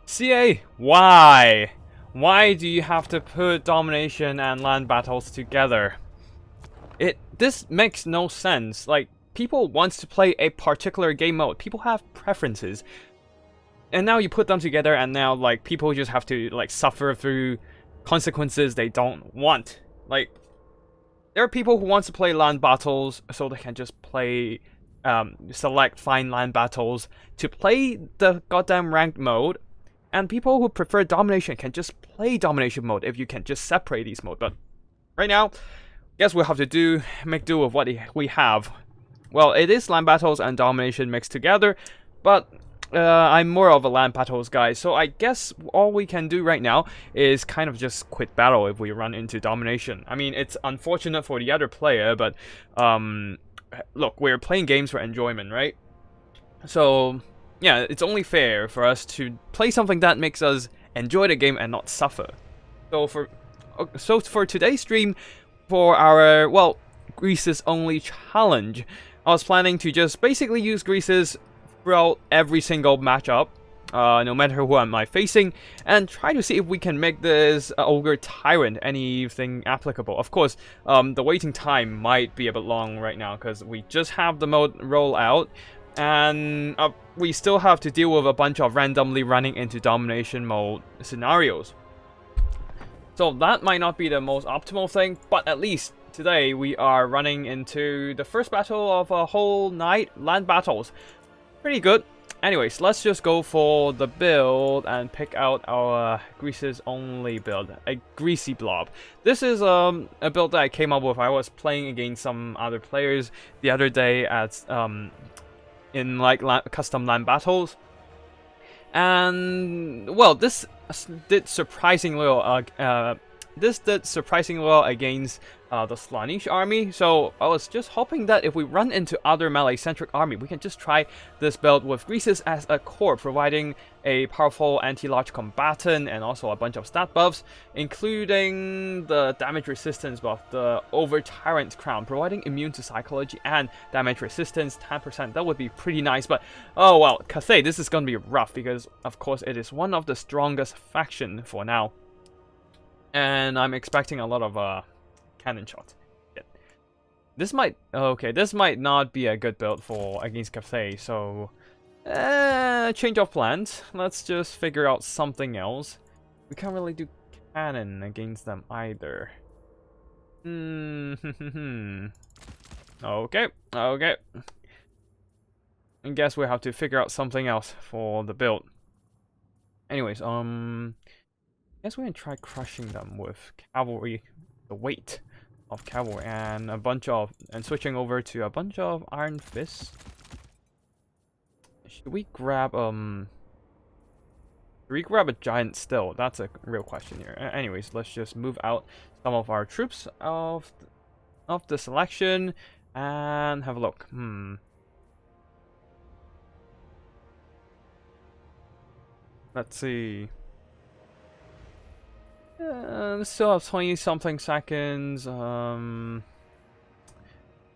CA, why? Why do you have to put domination and land battles together? This makes no sense. Like, people wants to play a particular game mode. People have preferences. And now you put them together and now like people just have to like suffer through consequences they don't want. Like, there are people who want to play land battles so they can just play select fine land battles to play the goddamn ranked mode, and people who prefer domination can just play domination mode if you can just separate these modes. But right now, guess we'll have to make do with what we have. Well, it is land battles and domination mixed together, but I'm more of a land battles guy, so I guess all we can do right now is kind of just quit battle if we run into domination. I mean, it's unfortunate for the other player, but look, we're playing games for enjoyment, right? So yeah, it's only fair for us to play something that makes us enjoy the game and not suffer. So for today's stream, for our, well, Greasus only challenge, I was planning to just basically use Greasus throughout every single matchup, no matter who am I facing, and try to see if we can make this Ogre Tyrant anything applicable. Of course, the waiting time might be a bit long right now, because we just have the mode roll out, and we still have to deal with a bunch of randomly running into domination mode scenarios. So that might not be the most optimal thing, but at least today we are running into the first battle of a whole night, land battles. Pretty good. Anyways, let's just go for the build and pick out our Greasus only build, a Greasy Blob. This is a build that I came up with. I was playing against some other players the other day at in like custom land battles, and well, this did surprisingly well. This did surprisingly well against the Slaanesh army, so I was just hoping that if we run into other melee-centric army, we can just try this build with Greasus as a core, providing a powerful anti-large combatant and also a bunch of stat buffs, including the damage resistance buff, the Over Tyrant Crown, providing immune to psychology and damage resistance 10%. That would be pretty nice, but oh well, Cathay, this is gonna be rough because of course it is one of the strongest faction for now. And I'm expecting a lot of cannon shots. Yeah. This might not be a good build for against Cathay, so change of plans. Let's just figure out something else. We can't really do cannon against them either. Okay. I guess we have to figure out something else for the build. Anyways, guess we can try crushing them with cavalry, the weight of cavalry, and switching over to a bunch of iron fists. Should we grab a giant still? That's a real question here. Anyways, let's just move out some of our troops of the selection and have a look. Let's see. Still have 20 something seconds. I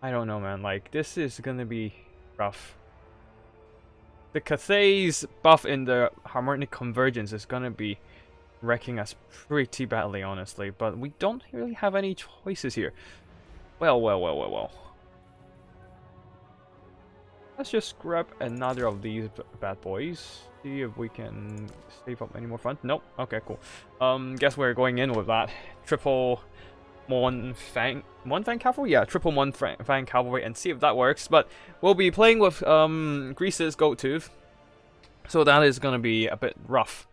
don't know, man. Like, this is gonna be rough. The Cathay's buff in the harmonic convergence is gonna be wrecking us pretty badly, honestly. But we don't really have any choices here. Well. Let's just grab another of these bad boys. See if we can save up any more funds. Nope. Okay, cool. Guess we're going in with that triple one fang cavalry. Yeah, triple one fang cavalry, and see if that works. But we'll be playing with Greasus Goat Tooth, so that is gonna be a bit rough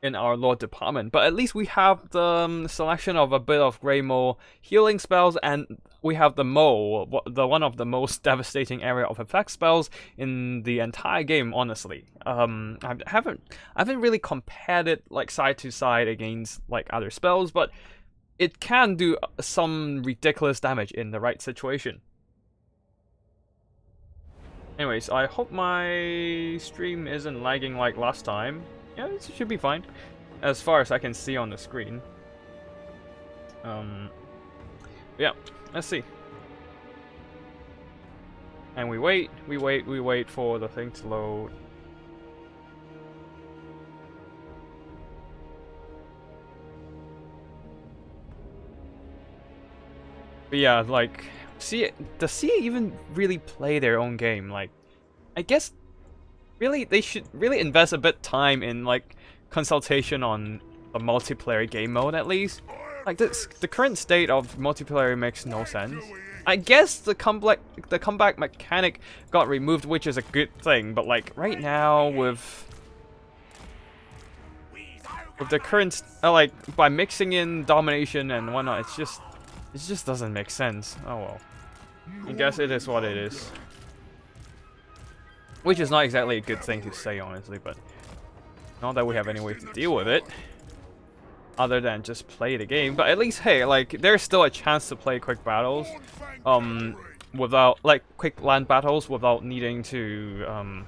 in our Lord department. But at least we have the selection of a bit of Grey Mole healing spells, and we have the Mole, the one of the most devastating area of effect spells in the entire game, honestly. I haven't really compared it like side to side against like other spells, but it can do some ridiculous damage in the right situation. Anyways, I hope my stream isn't lagging like last time. Yeah, it should be fine, as far as I can see on the screen. Yeah, let's see. And we wait for the thing to load. But yeah, like, does CA even really play their own game? Like, I guess really they should really invest a bit time in like consultation on a multiplayer game mode at least. Like the current state of multiplayer makes no sense. I guess the comeback mechanic got removed, which is a good thing, but like right now with the current like by mixing in domination and whatnot, it just doesn't make sense. Oh well. I guess it is what it is. Which is not exactly a good thing to say, honestly, but not that we have any way to deal with it other than just play the game. But at least, hey, like, there's still a chance to play quick battles, without, like, quick land battles without needing to,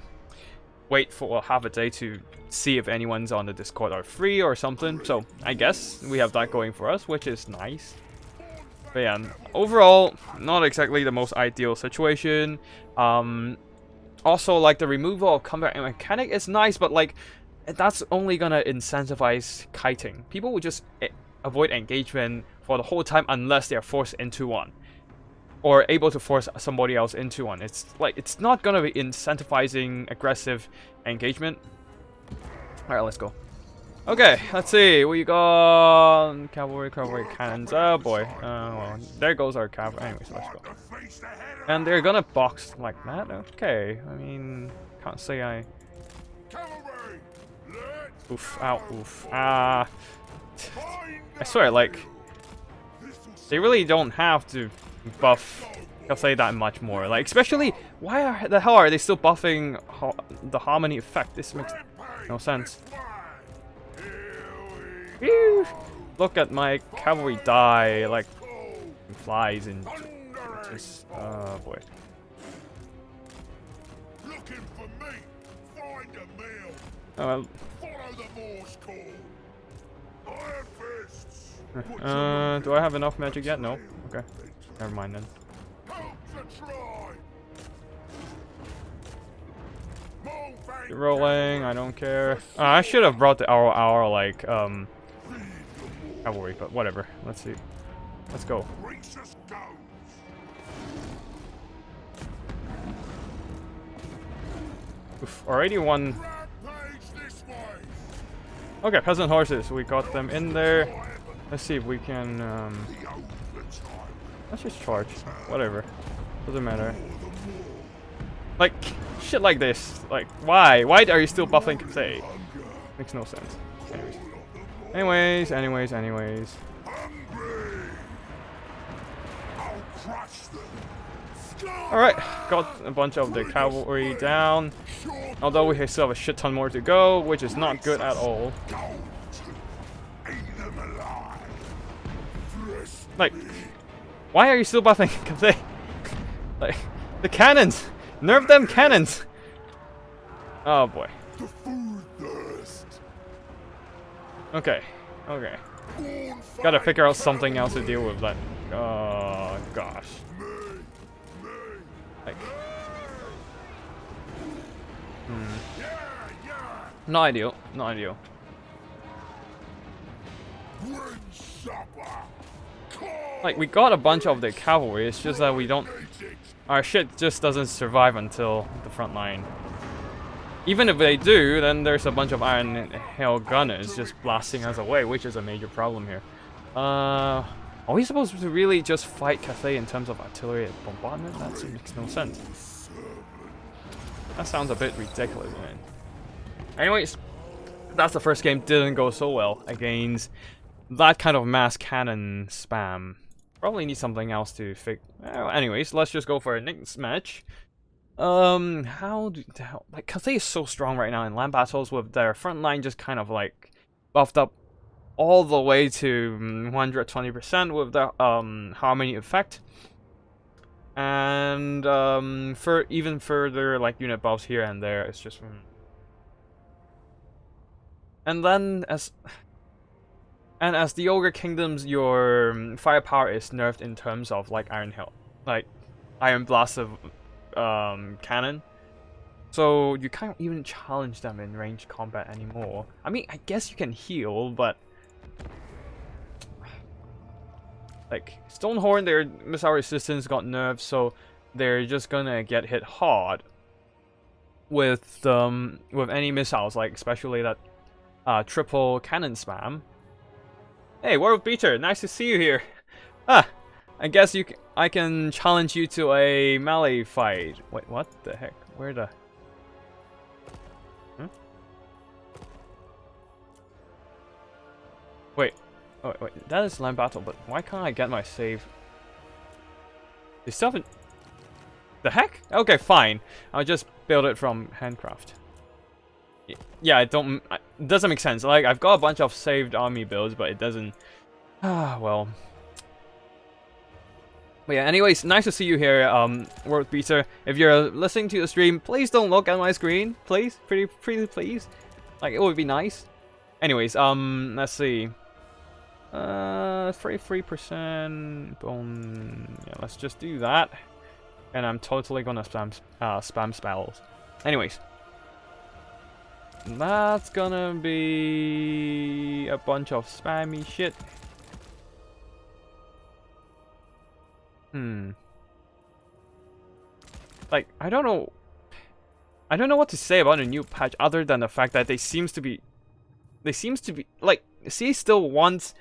wait for half a day to see if anyone's on the Discord are free or something. So, I guess we have that going for us, which is nice. But yeah, overall, not exactly the most ideal situation. Also, like, the removal of combat mechanic is nice, but, like, that's only gonna incentivize kiting. People will just avoid engagement for the whole time unless they are forced into one. Or able to force somebody else into one. It's, like, it's not gonna be incentivizing aggressive engagement. Alright, let's go. Okay, let's see. We got cavalry cannons. Oh boy. Well, there goes our cavalry. Anyways, let's go. And they're gonna box like that. Okay. I mean, can't say I. Oof! Ow! Oof! Ah! I swear, like, they really don't have to buff. I'll say that much more. Like, especially, why the hell are they still buffing the harmony effect? This makes no sense. Whew. Look at my cavalry die like flies and just oh boy. Oh well. Do I have enough magic yet? No. Okay. Never mind then. Keep rolling. I don't care. I should have brought the hour like cavalry, but whatever. Let's see. Let's go. Oof, already one. Okay, peasant horses. We got them in there. Let's see if we can. Let's just charge. Whatever. Doesn't matter. Like shit like this. Like why? Why are you still buffing Cathay? Makes no sense. Anyways. Alright, got a bunch of the cavalry down. Although we still have a shit ton more to go, which is not good at all. Like, why are you still buffing Cathay? Like, the cannons! Nerf them cannons! Oh boy. Okay. Gotta figure out something else to deal with that. Oh gosh. Like, not ideal. Like, we got a bunch of the cavalry, it's just that we don't. Our shit just doesn't survive until the front line. Even if they do, then there's a bunch of Iron Hail Gunners just blasting us away, which is a major problem here. Are we supposed to really just fight Cathay in terms of artillery bombardment? That makes no sense. That sounds a bit ridiculous, man. Anyways, that's the first game. Didn't go so well against that kind of mass cannon spam. Probably need something else to fix. Anyways, let's just go for a next match. Like Cathay is so strong right now in land battles with their front line just kind of like buffed up all the way to 120% with the harmony effect, and for even further like unit buffs here and there. It's just and then as the Ogre Kingdoms, your firepower is nerfed in terms of like Iron Blast of cannon, so you can't even challenge them in ranged combat anymore. I mean, I guess you can heal, but Like, Stonehorn, their missile resistance got nerfed, so they're just gonna get hit hard with any missiles, like especially that triple cannon spam. Hey, World Beater, nice to see you here. Ah, I guess I can challenge you to a melee fight. Wait, what the heck? Where the? Hmm? Wait. Oh, wait, that is land battle, but why can't I get my save? They still haven't... The heck? Okay, fine. I'll just build it from handcraft. Yeah, it doesn't make sense. Like, I've got a bunch of saved army builds, but it doesn't... Ah, well... But yeah, anyways, nice to see you here, World Beater. If you're listening to the stream, please don't look at my screen. Please? Pretty please? Like, it would be nice. Anyways, let's see. 33% bone. Yeah, let's just do that. And I'm totally gonna spam spells. Anyways, that's gonna be a bunch of spammy shit. Like, I don't know what to say about a new patch other than the fact that they seems to be like, CA still wants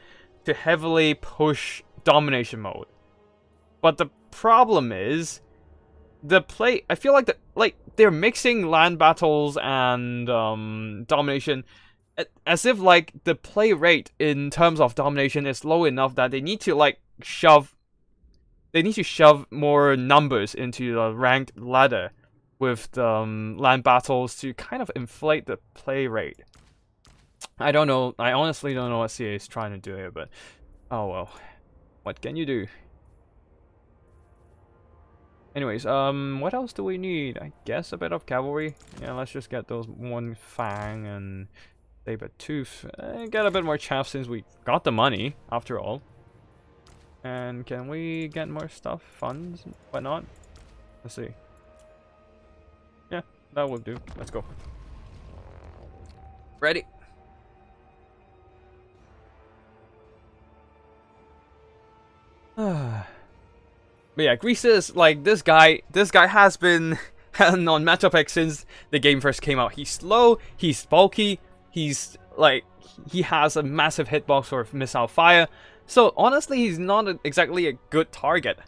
to heavily push domination mode. But the problem is I feel like they're mixing land battles and domination as if like the play rate in terms of domination is low enough that they need to like shove more numbers into the ranked ladder with the land battles to kind of inflate the play rate. I don't know. I honestly don't know what CA is trying to do here, but oh well. What can you do? Anyways, what else do we need? I guess a bit of cavalry. Yeah, let's just get those one fang and saber tooth. Get a bit more chaff since we got the money after all. And can we get more stuff, funds, whatnot? Let's see. Yeah, that would do. Let's go. Ready? But yeah, Greasus, like, this guy has been on Metapec since the game first came out. He's slow, he's bulky, he's like, he has a massive hitbox for missile fire. So honestly, he's not exactly a good target.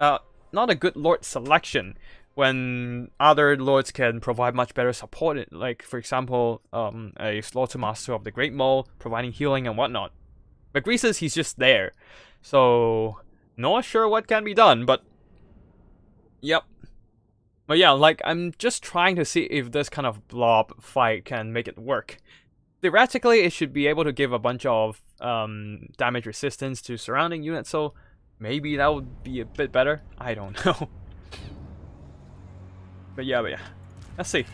Not a good lord selection when other lords can provide much better support. Like, for example, a Slaughtermaster of the Great Mole providing healing and whatnot. But Greasus, he's just there. So, not sure what can be done, but yep. But yeah, like, I'm just trying to see if this kind of blob fight can make it work. Theoretically, it should be able to give a bunch of damage resistance to surrounding units, so maybe that would be a bit better. I don't know. But yeah. Let's see.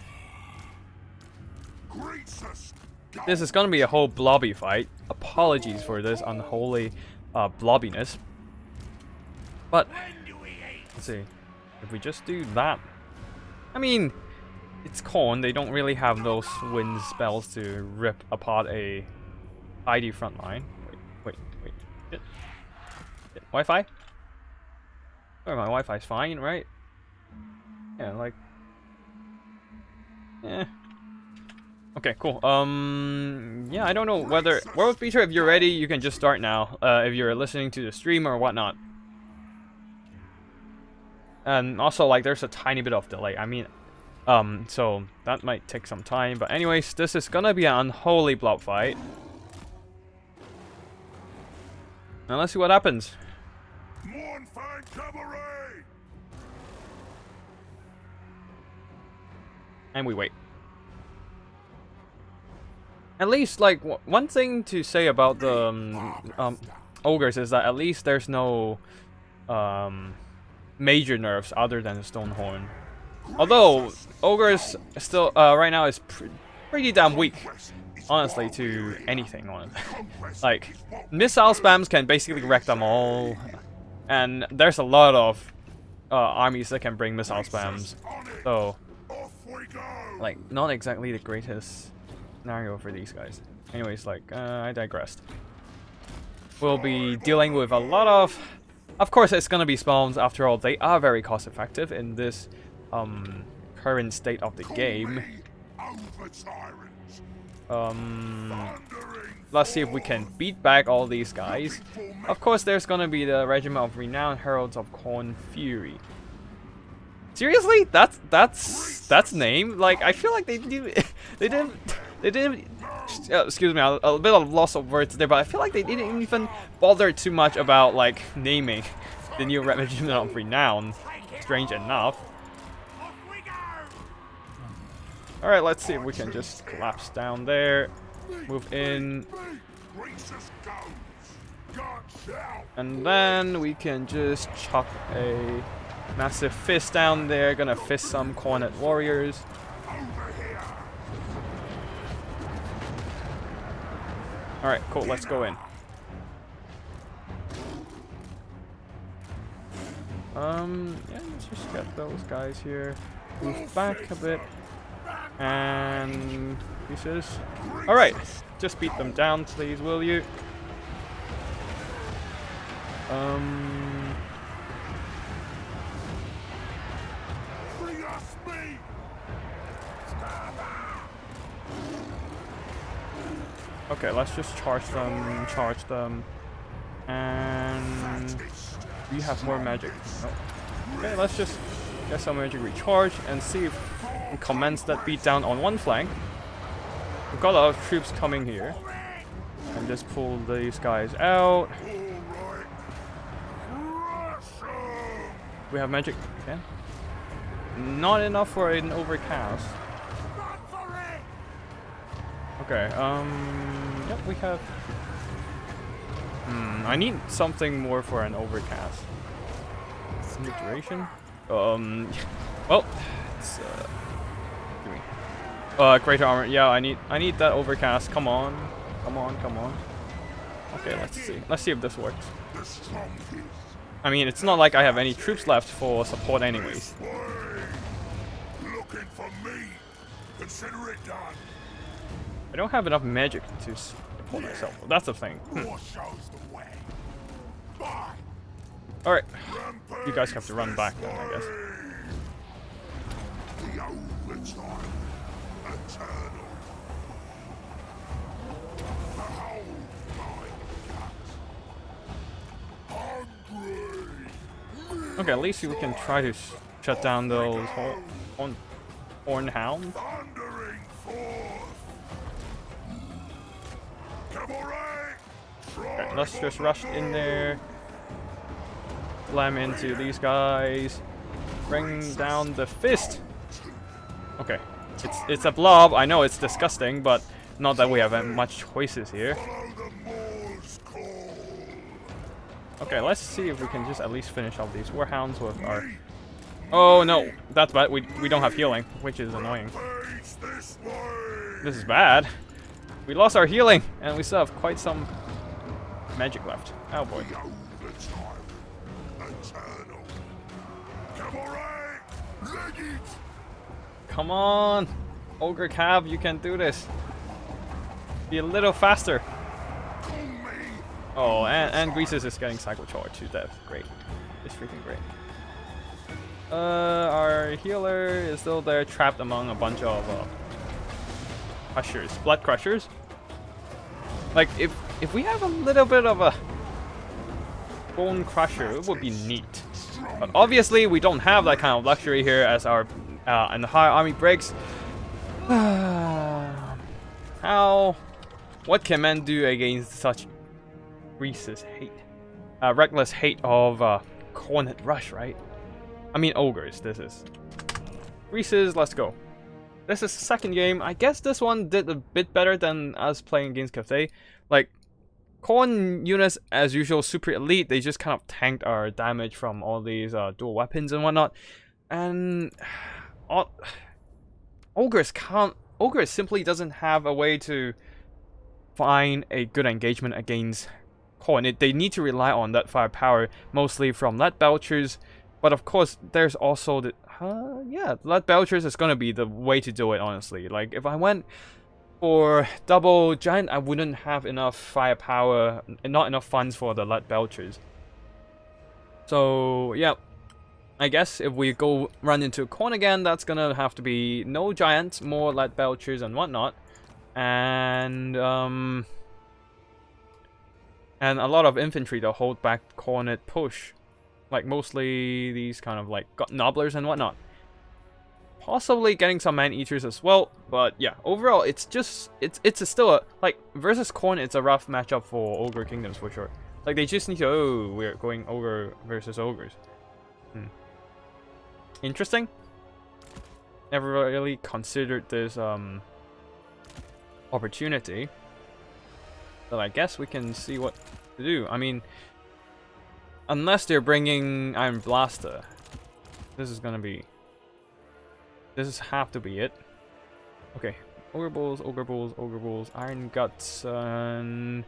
This is gonna be a whole blobby fight. Apologies for this unholy blobbiness. But let's see. If we just do that, I mean, it's Khorne. They don't really have those wind spells to rip apart a ID front line. Wait. Shit. Wi-Fi? Oh, my Wi-Fi's fine, right? Yeah, like. Yeah. Okay, cool. Yeah, I don't know whether World Beater, if you're ready, you can just start now. If you're listening to the stream or whatnot. And also, like, there's a tiny bit of delay. I mean, so that might take some time. But anyways, this is gonna be an unholy blob fight. Now let's see what happens. And we wait. At least, like, one thing to say about the ogres is that at least there's no major nerfs other than the Stonehorn. Although ogres still right now is pretty damn weak, honestly, to anything on it. Like, missile spams can basically wreck them all, and there's a lot of armies that can bring missile spams. So, like, not exactly the greatest scenario for these guys. Anyways, like, I digressed. we'll be dealing with a lot of... Of course, it's gonna be spawns. After all, they are very cost effective in this current state of the game. Let's see if we can beat back all these guys. Of course, there's gonna be the Regiment of Renowned Heralds of Corn Fury. Seriously? That's name? Like, I feel like they didn't excuse me, a bit of loss of words there, but I feel like they didn't even bother too much about like naming the new Regiment of Renown. Strange enough. Alright, let's see if we can just collapse down there. Move in. And then we can just chuck a massive fist down there. Gonna fist some Cornet warriors. Alright, cool, let's go in. Yeah, let's just get those guys here. Move back a bit. And pieces. Alright, just beat them down, please, will you? Okay, let's just charge them, and we have more magic. Oh. Okay, let's just get some magic recharge and see if we can commence that beatdown on one flank. We've got a lot of troops coming here, and just pull these guys out. We have magic. Okay. Not enough for an overcast. Okay, yep, we have... I need something more for an overcast. Some duration? Well, it's, greater armor, yeah, I need that overcast, come on. Okay, let's see if this works. I mean, it's not like I have any troops left for support anyways. Looking for me. Consider it done. I don't have enough magic to support myself. Well, that's the thing. Alright. You guys have to run back then, I guess. Okay, at least we can try to shut down those horn hounds. Okay, let's just rush in there. Slam into these guys. Bring down the fist. Okay, it's a blob. I know it's disgusting, but not that we have much choices here. Okay, let's see if we can just at least finish off these warhounds with our... Oh no, that's bad. We don't have healing, which is annoying. This is bad. We lost our healing, and we still have quite some magic left. Oh boy. Come on! Ogre Cab, you can do this. Be a little faster. Oh, and Greasus is getting cycle charged to death. Great. It's freaking great. Our healer is still there, trapped among a bunch of crushers, blood crushers. Like, if we have a little bit of a bone crusher, it would be neat. But obviously, we don't have that kind of luxury here as our entire army breaks. What can men do against such reckless hate of Cornet Rush, right? I mean ogres. This is Greasus. Let's go. This is the second game. I guess this one did a bit better than us playing against Cathay. Like, Corn units, as usual, super elite. They just kind of tanked our damage from all these dual weapons and whatnot. And Ogres simply doesn't have a way to find a good engagement against Corn. They need to rely on that firepower, mostly from lead belchers. But of course, there's also the... yeah, lead belchers is going to be the way to do it, honestly. Like, if I went For double giant, I wouldn't have enough firepower, not enough funds for the lead belchers. So yeah, I guess if we go run into a corn again, that's gonna have to be no giants, more lead belchers and whatnot, and a lot of infantry to hold back cornet push, like mostly these kind of like nobblers and whatnot. Possibly getting some man-eaters as well, but yeah, overall it's just still a, like, versus corn, it's a rough matchup for ogre kingdoms for sure. Like they just need to, oh, we're going ogre versus ogres. Interesting. Never really considered this opportunity, but I guess we can see what to do. I mean, unless they're bringing Iron Blaster, this is have to be it. Okay, ogre bulls, ogre bulls, ogre bulls, iron guts, and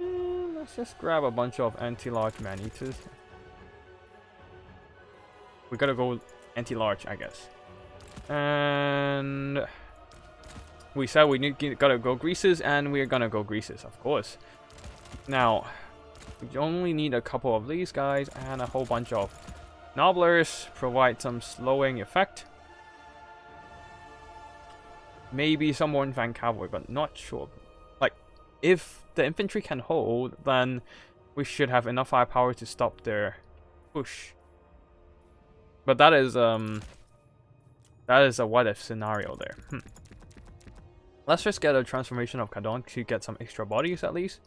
let's just grab a bunch of anti-large man-eaters. We gotta go anti-large, I guess. And we said we gotta go Greasus, and we're gonna go Greasus, of course. Now, we only need a couple of these guys and a whole bunch of nobblers, provide some slowing effect. Maybe some more van cavalry, but not sure. Like, if the infantry can hold, then we should have enough firepower to stop their push. But that is a what if scenario there. Let's just get a transformation of Kadon to get some extra bodies at least.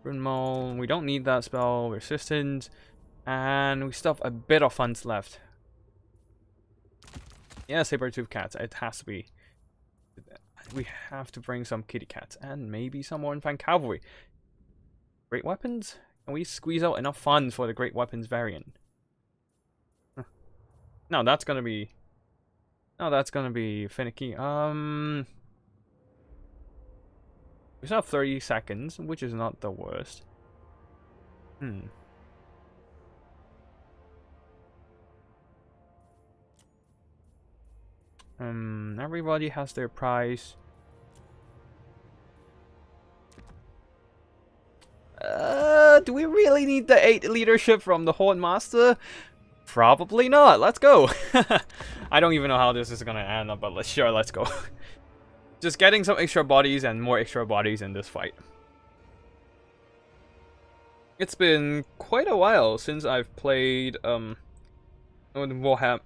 Runmal, we don't need that spell. Resistance, and we still have a bit of funds left. Yeah, saber-tooth cats. It has to be. We have to bring some kitty cats and maybe some more infant cavalry. Great weapons? Can we squeeze out enough funds for the great weapons variant? No, that's gonna be. No, that's gonna be finicky. We still have 30 seconds, which is not the worst. Everybody has their price. Do we really need the 8 leadership from the Horde Master? Probably not. Let's go. I don't even know how this is gonna end up, but let's go. Just getting some extra bodies and more extra bodies in this fight. It's been quite a while since I've played Warhammer,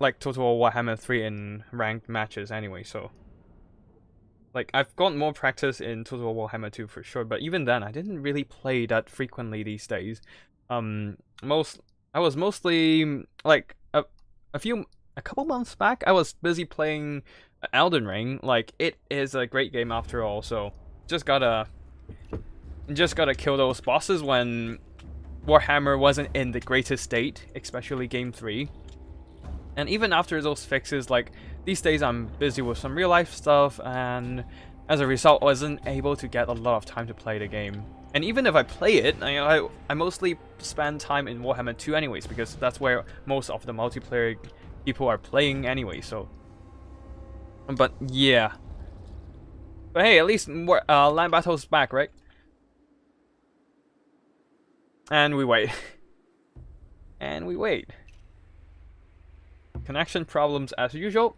like Total Warhammer 3 in ranked matches anyway, so like I've got more practice in Total Warhammer 2 for sure, but even then I didn't really play that frequently these days. I was mostly like a couple months back I was busy playing Elden Ring. Like, it is a great game after all, so just gotta kill those bosses when Warhammer wasn't in the greatest state, especially game 3. And even after those fixes, like, these days I'm busy with some real life stuff, and as a result wasn't able to get a lot of time to play the game. And even if I play it, I mostly spend time in Warhammer 2 anyways, because that's where most of the multiplayer people are playing anyway, so. But yeah. But hey, at least land battle's back, right? And we wait. And we wait. Connection problems as usual.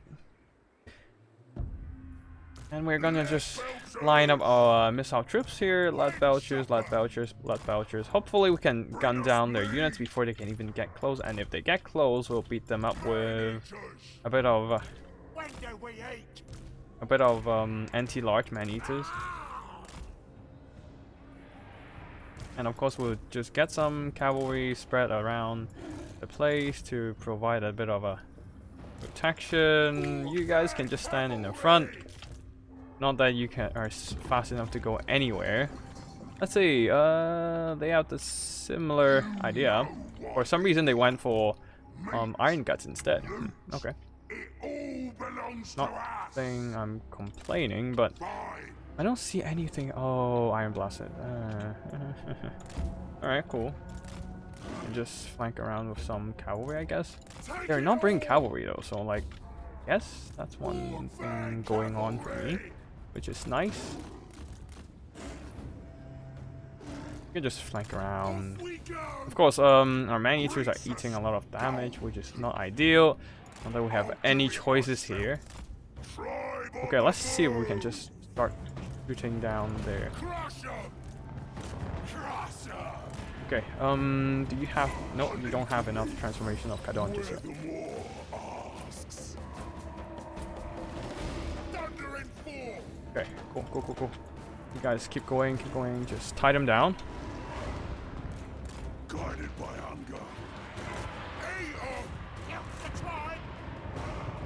And we're gonna just line up our missile troops here. Lead belchers, lead belchers, lead belchers. Hopefully we can gun down their units before they can even get close. And if they get close, we'll beat them up with a bit of anti-large man-eaters. And of course we'll just get some cavalry spread around the place to provide a bit of a protection. You guys can just stand in the front. Not that you are fast enough to go anywhere. Let's see, they have the similar idea. For some reason they went for iron guts instead. Okay. Not saying I'm complaining, but I don't see anything. Oh, iron blasted. Alright, cool. And just flank around with some cavalry, I guess. They're not bringing cavalry though, so like, yes, that's one thing going on for me. which is nice. You can just flank around. Of course, our man-eaters are eating a lot of damage, which is not ideal. Not that we have any choices here. Okay, let's see if we can just start shooting down there. Okay, do you have... No, you don't have enough transformation of Kadon just yet. Okay, cool. You guys keep going, just tie them down. Guided by hunger.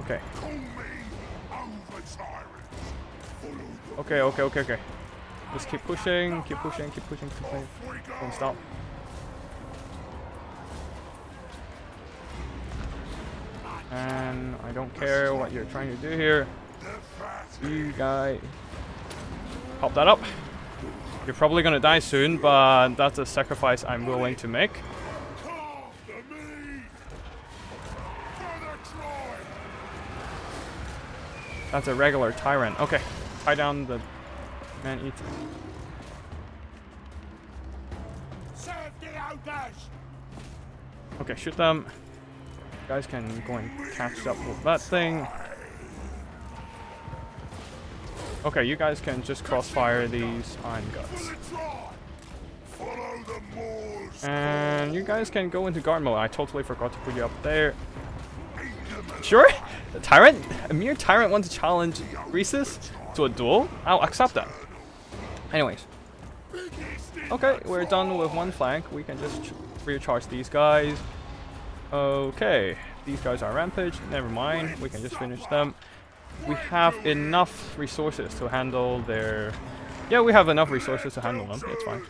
Okay. Call me over tyrants. Okay. Just keep pushing. Don't stop. And I don't care what you're trying to do here. You guys pop that up. You're probably gonna die soon, but that's a sacrifice I'm willing to make. That's a regular tyrant. Okay, tie down the man-eater. Okay, shoot them. You guys can go and catch up with that thing. Okay, you guys can just crossfire these iron guts. And you guys can go into guard mode. I totally forgot to put you up there. Sure? The tyrant? A mere tyrant wants to challenge Greasus to a duel? I'll accept that. Anyways. Okay, we're done with one flank. We can just recharge these guys. Okay. These guys are rampage. Never mind. We can just finish them. We have enough resources to handle their... Yeah, we have enough resources to handle them. It's fine.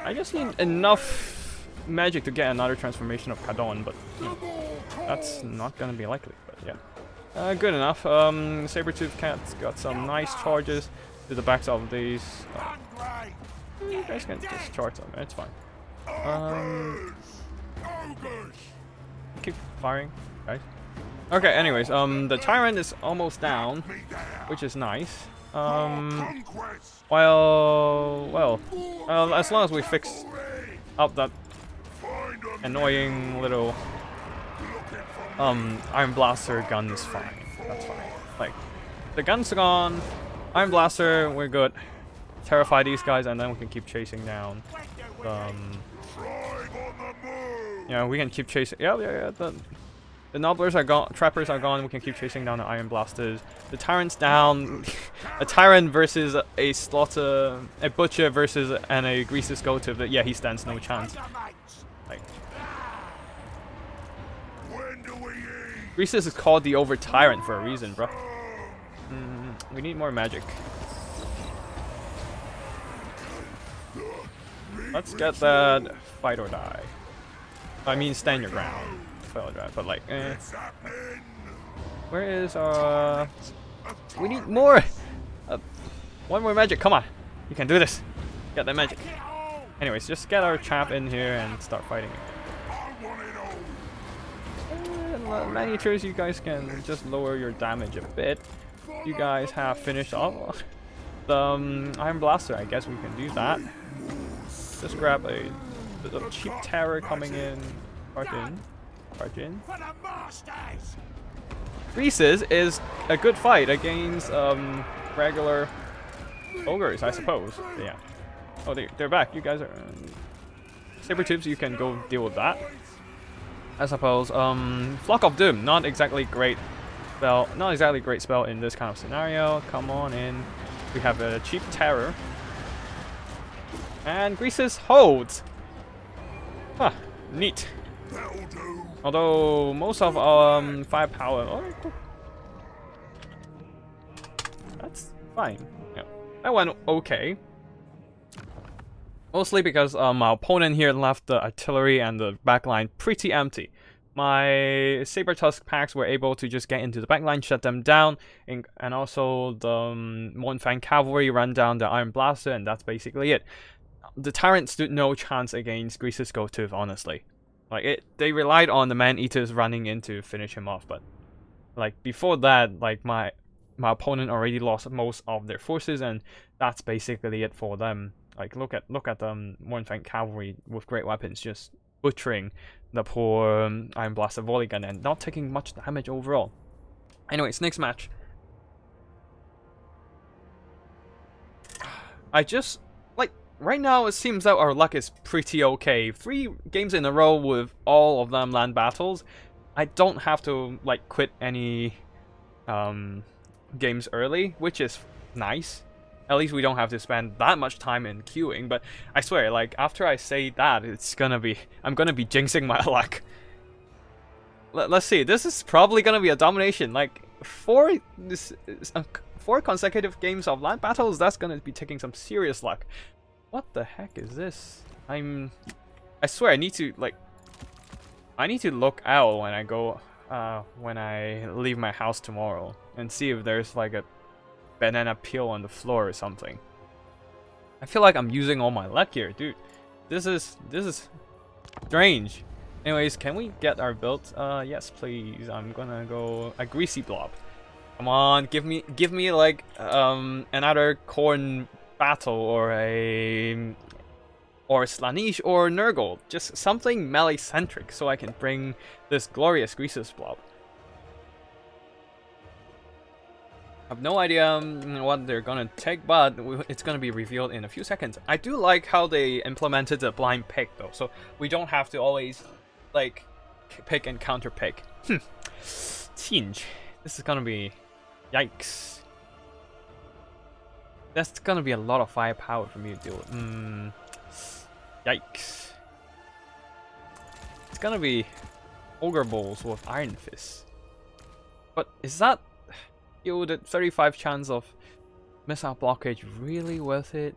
I just need enough magic to get another transformation of Kadon, but that's not gonna be likely. But yeah, good enough. Saber-tooth Cat's got some nice charges to the backs of these. You guys can just charge them. It's fine. Keep firing, guys. Okay. Anyways, the tyrant is almost down, which is nice. Well, as long as we fix up that annoying little Iron Blaster gun is fine. That's fine. Like, the gun's gone, Iron Blaster, we're good. Terrify these guys, and then we can keep chasing down. Yeah, we can keep chasing. Yeah. The Nobblers are gone, Trappers are gone. We can keep chasing down the Iron Blasters. The Tyrant's down. A Tyrant versus a Slaughter, a Butcher versus a Greasus Goative. Yeah, he stands no chance. Like, Greasus is called the Over Tyrant for a reason, bro. We need more magic. Let's get that fight or die. I mean, stand your ground. But like, where is we need more. One more magic. Come on, you can do this. Get that magic. Anyways, just get our chap in here and start fighting it. Man-eaters, you guys can just lower your damage a bit. You guys have finished off the Iron Blaster. I guess we can do that. Just grab a cheap terror coming in. Charge in. Greasus is a good fight against regular ogres, I suppose. Yeah. Oh, they're back. You guys are Saber-tooths. You can go deal with that. I suppose. Flock of Doom, not exactly great spell. Not exactly great spell in this kind of scenario. Come on in. We have a cheap terror. And Greasus holds. Huh. Neat. Although most of firepower, oh, that's fine. Yeah, that went okay. Mostly because my opponent here left the artillery and the backline pretty empty. My Saber-tusk packs were able to just get into the backline, shut them down, and also the Mournfang cavalry run down the Iron Blaster, and that's basically it. The Tyrant stood no chance against Greasus Goative, honestly. Like, they relied on the man-eaters running in to finish him off, but like before that, like my opponent already lost most of their forces, and that's basically it for them. Like look at Mornfang cavalry with great weapons just butchering the poor Iron Blaster volley gun and not taking much damage overall. Anyways, next match. I just like right now it seems that our luck is pretty okay. 3 games in a row with all of them land battles. I don't have to like quit any games early, which is nice. At least we don't have to spend that much time in queuing, but I swear, like, after I say that, I'm gonna be jinxing my luck. Let's see, this is probably gonna be a domination, like, 4 consecutive games of land battles, that's gonna be taking some serious luck. What the heck is this? I swear, I need to look out when I go, when I leave my house tomorrow, and see if there's, like, a banana peel on the floor or something. I feel like I'm using all my luck here, dude. This is strange. Anyways, can we get our build? Yes, please. I'm gonna go a greasy blob. Come on, give me like another corn battle or Slaanesh or Nurgle. Just something melee centric so I can bring this glorious Greasus blob. I have no idea what they're gonna take, but it's gonna be revealed in a few seconds. I do like how they implemented the blind pick though, so we don't have to always like pick and counter pick. Tinge. This is gonna be yikes. That's gonna be a lot of firepower for me to deal with. Yikes. It's gonna be Ogre Balls with Iron Fist. But is that the 35 chance of missile blockage really worth it?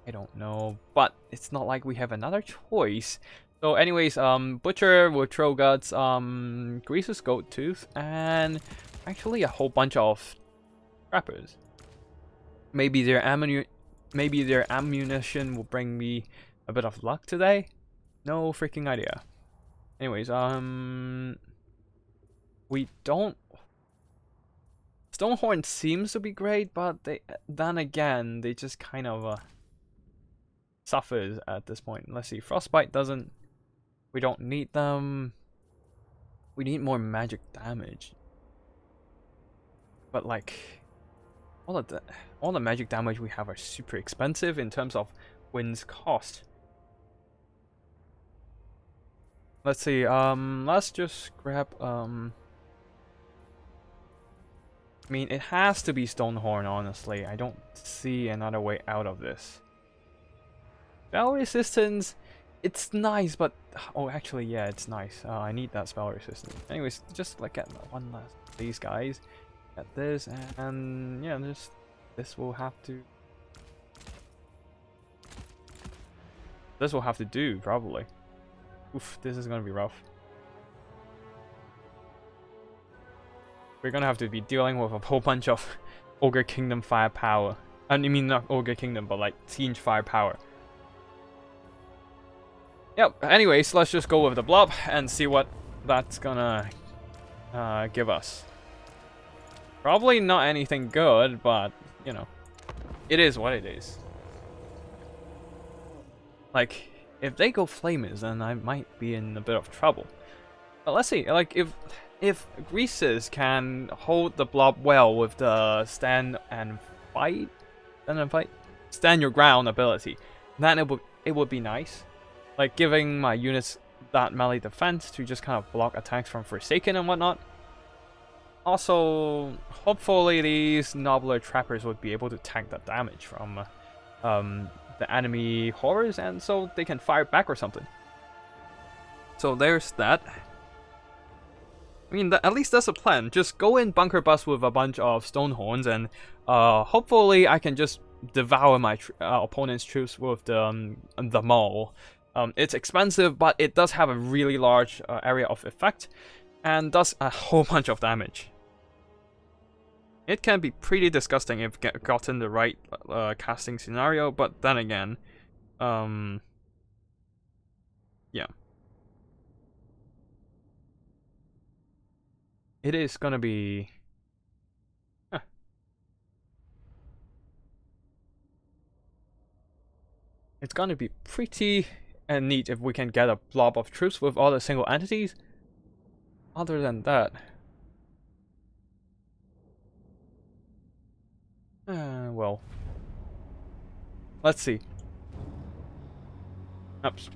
I don't know, but it's not like we have another choice. So anyways, Butcher will throw guts, Greasus Goat Tooth, and actually a whole bunch of trappers. Maybe their ammunition will bring me a bit of luck today. No freaking idea. Anyways, we don't. Stonehorn seems to be great, but then again they just kind of suffers at this point. Let's see, Frostbite doesn't. We don't need them. We need more magic damage. But like, all the magic damage we have are super expensive in terms of wins cost. Let's see. Let's just grab I mean, it has to be Stonehorn, honestly. I don't see another way out of this. Spell resistance, it's nice, but... Oh, actually, yeah, it's nice. I need that spell resistance. Anyways, just like get one last of these guys. Get this, and yeah, just... This will have to... This will have to do, probably. Oof, this is gonna be rough. We're gonna have to be dealing with a whole bunch of Ogre Kingdom firepower. I mean, not Ogre Kingdom, but like Siege firepower. Yep, anyways, let's just go with the blob and see what that's gonna give us. Probably not anything good, but, you know, it is what it is. Like, if they go Flamers, then I might be in a bit of trouble. But let's see, like, if Greasus can hold the blob well with the stand your ground ability, then it would be nice. Like giving my units that melee defense to just kind of block attacks from Forsaken and whatnot. Also, hopefully these Nobbler Trappers would be able to tank that damage from the enemy horrors, and so they can fire back or something. So there's that. I mean, at least that's a plan. Just go in bunker bust with a bunch of Stonehorns, and hopefully I can just devour my opponent's troops with the maul. It's expensive, but it does have a really large area of effect, and does a whole bunch of damage. It can be pretty disgusting if gotten the right casting scenario, but then again, yeah. It is gonna be... It's gonna be pretty neat if we can get a blob of troops with all the single entities. Other than that, well, let's see. Oops.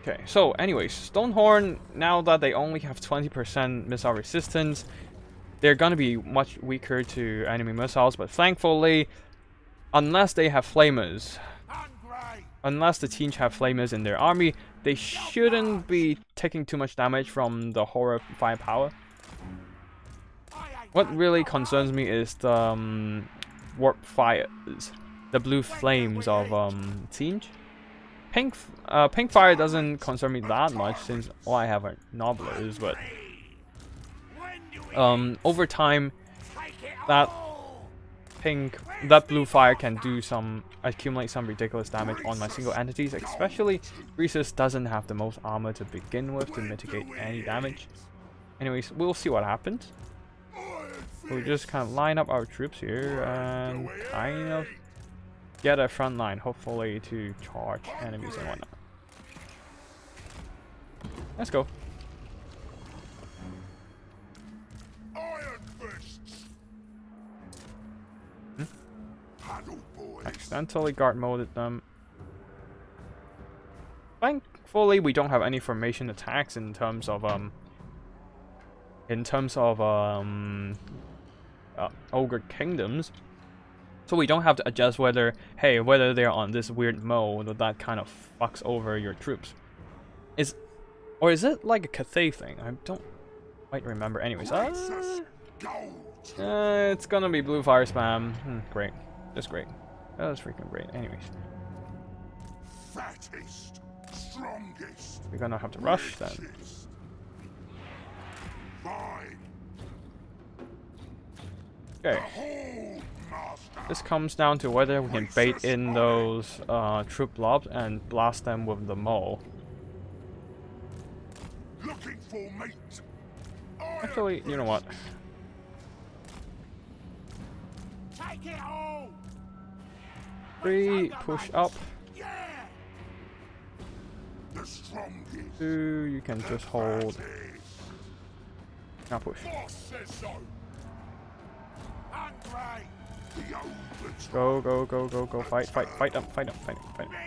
Okay, so anyways, Stonehorn, now that they only have 20% missile resistance, they're gonna be much weaker to enemy missiles, but thankfully, unless they have flamers, unless the teams have flamers in their army, they shouldn't be taking too much damage from the horror firepower. What really concerns me is the warp fires, the blue flames of Siege. Pink fire doesn't concern me that much since all I have are Nobblers, but over time that blue fire can do accumulate some ridiculous damage on my single entities, especially Greasus doesn't have the most armor to begin with to mitigate any damage. Anyways, we'll see what happens. We'll just kind of line up our troops here and kind of get a front line, hopefully to charge enemies and whatnot. Let's go. Accidentally guard moded them. Thankfully, we don't have any formation attacks in terms of Ogre Kingdoms. So we don't have to adjust whether they're on this weird mode that kind of fucks over your troops. Or is it like a Cathay thing? I don't quite remember. Anyways, it's gonna be blue fire spam. Great, just great. That was freaking great. Anyways, fattest, strongest. we're gonna have to rush then. Okay. This comes down to whether we can bait in those troop blobs and blast them with the mole. Looking for mate. Actually, you know what? Take it all. 3, push up. The strongest. 2, you can just hold. Now push. Go, go, go, go, go, fight, fight, fight them, fight them, fight them, fight them.